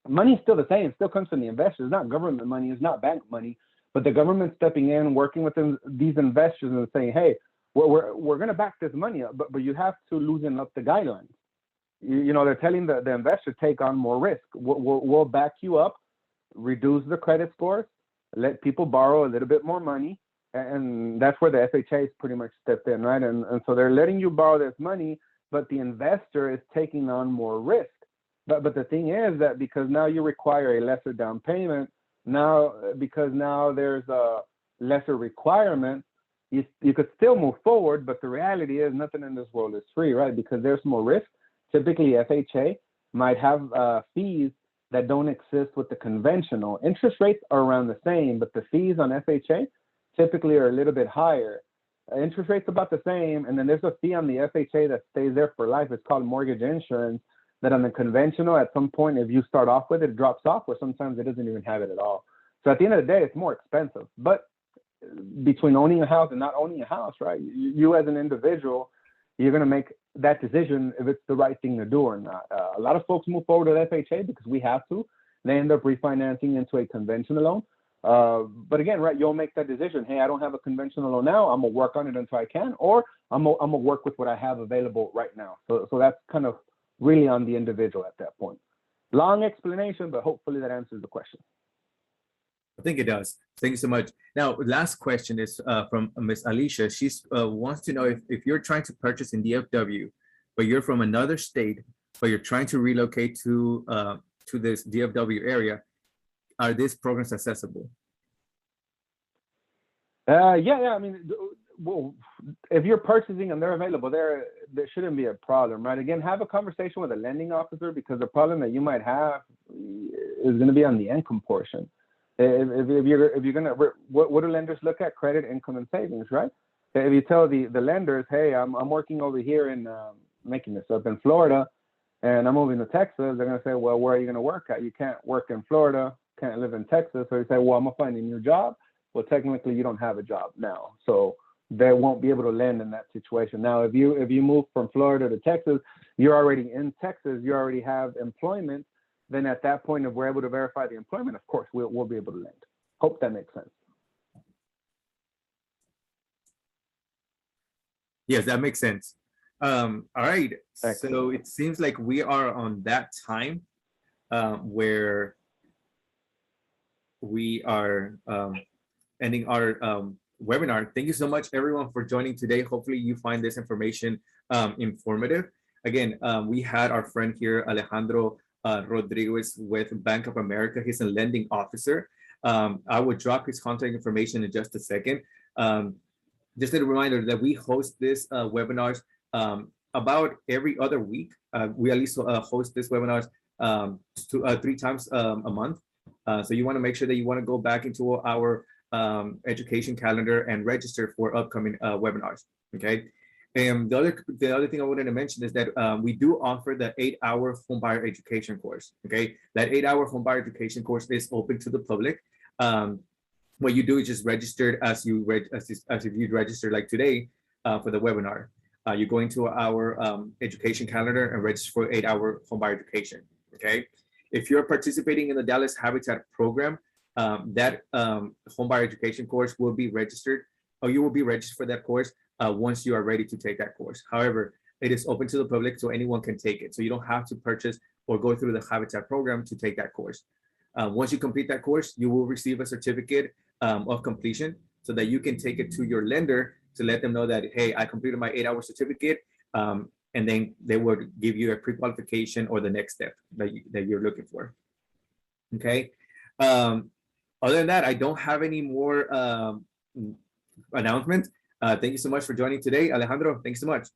Money's still the same. It still comes from the investors. It's not government money. It's not bank money. But the government stepping in, working with these investors and saying, hey, we're going to back this money up, but you have to loosen up the guidelines. They're telling the investor, take on more risk. We'll back you up, reduce the credit scores, let people borrow a little bit more money. And that's where the FHA is pretty much stepped in, right? And so they're letting you borrow this money, but the investor is taking on more risk. But the thing is that because now you require a lesser down payment, because now there's a lesser requirement, you could still move forward, but the reality is nothing in this world is free, right? Because there's more risk. Typically, FHA might have fees that don't exist with the conventional. Interest rates are around the same, but the fees on FHA typically are a little bit higher. Interest rates about the same, and then there's a fee on the FHA that stays there for life. It's called mortgage insurance, that on the conventional, at some point, if you start off with it, it drops off, or sometimes it doesn't even have it at all. So at the end of the day, it's more expensive. But between owning a house and not owning a house, right? You as an individual, you're going to make that decision if it's the right thing to do or not. A lot of folks move forward with FHA because we have to. They end up refinancing into a conventional loan. But again, right, you'll make that decision. Hey, I don't have a conventional loan now. I'm going to work on it until I can, or I'm going to work with what I have available right now. So that's kind of really on the individual at that point. Long explanation, but hopefully that answers the question. I think it does. Thank you so much. Now, last question is from Miss Alicia. She wants to know if you're trying to purchase in DFW, but you're from another state, but you're trying to relocate to this DFW area, are these programs accessible? Yeah. I mean, well, if you're purchasing and they're available, there shouldn't be a problem, right? Again, have a conversation with a lending officer, because the problem that you might have is going to be on the income portion. If you're gonna, what do lenders look at? Credit, income, and savings, right? If you tell the lenders, hey, I'm working over here in making this up in Florida, and I'm moving to Texas, they're gonna say, well, where are you gonna work at? You can't work in Florida, can't live in Texas. So you say, well, I'm gonna find a new job. Well, technically, you don't have a job now, so they won't be able to lend in that situation. Now, if you move from Florida to Texas, you're already in Texas, you already have employment. Then at that point, if we're able to verify the employment, of course, we'll be able to lend. Hope that makes sense. Yes, that makes sense. All right. Excellent. So it seems like we are on that time where we are ending our webinar. Thank you so much, everyone, for joining today. Hopefully you find this information informative. Again, we had our friend here, Alejandro Rodriguez with Bank of America. He's a lending officer. I will drop his contact information in just a second. Just a reminder that we host this webinars about every other week. We at least host this webinars 3 times a month. So you want to make sure that you want to go back into our education calendar and register for upcoming webinars. Okay. And the other thing I wanted to mention is that we do offer the 8-hour homebuyer education course. Okay, that 8-hour homebuyer education course is open to the public. What you do is just register as if you'd register like today for the webinar. You go into our education calendar and register for 8-hour homebuyer education. Okay, if you're participating in the Dallas Habitat program, that homebuyer education course will be registered, or you will be registered for that course once you are ready to take that course. However, it is open to the public, so anyone can take it. So you don't have to purchase or go through the Habitat program to take that course. Once you complete that course, you will receive a certificate of completion so that you can take it to your lender to let them know that, hey, I completed my 8-hour certificate, and then they would give you a pre-qualification or the next step that you're looking for. Okay. Other than that, I don't have any more announcements. Thank you so much for joining today. Alejandro, thanks so much.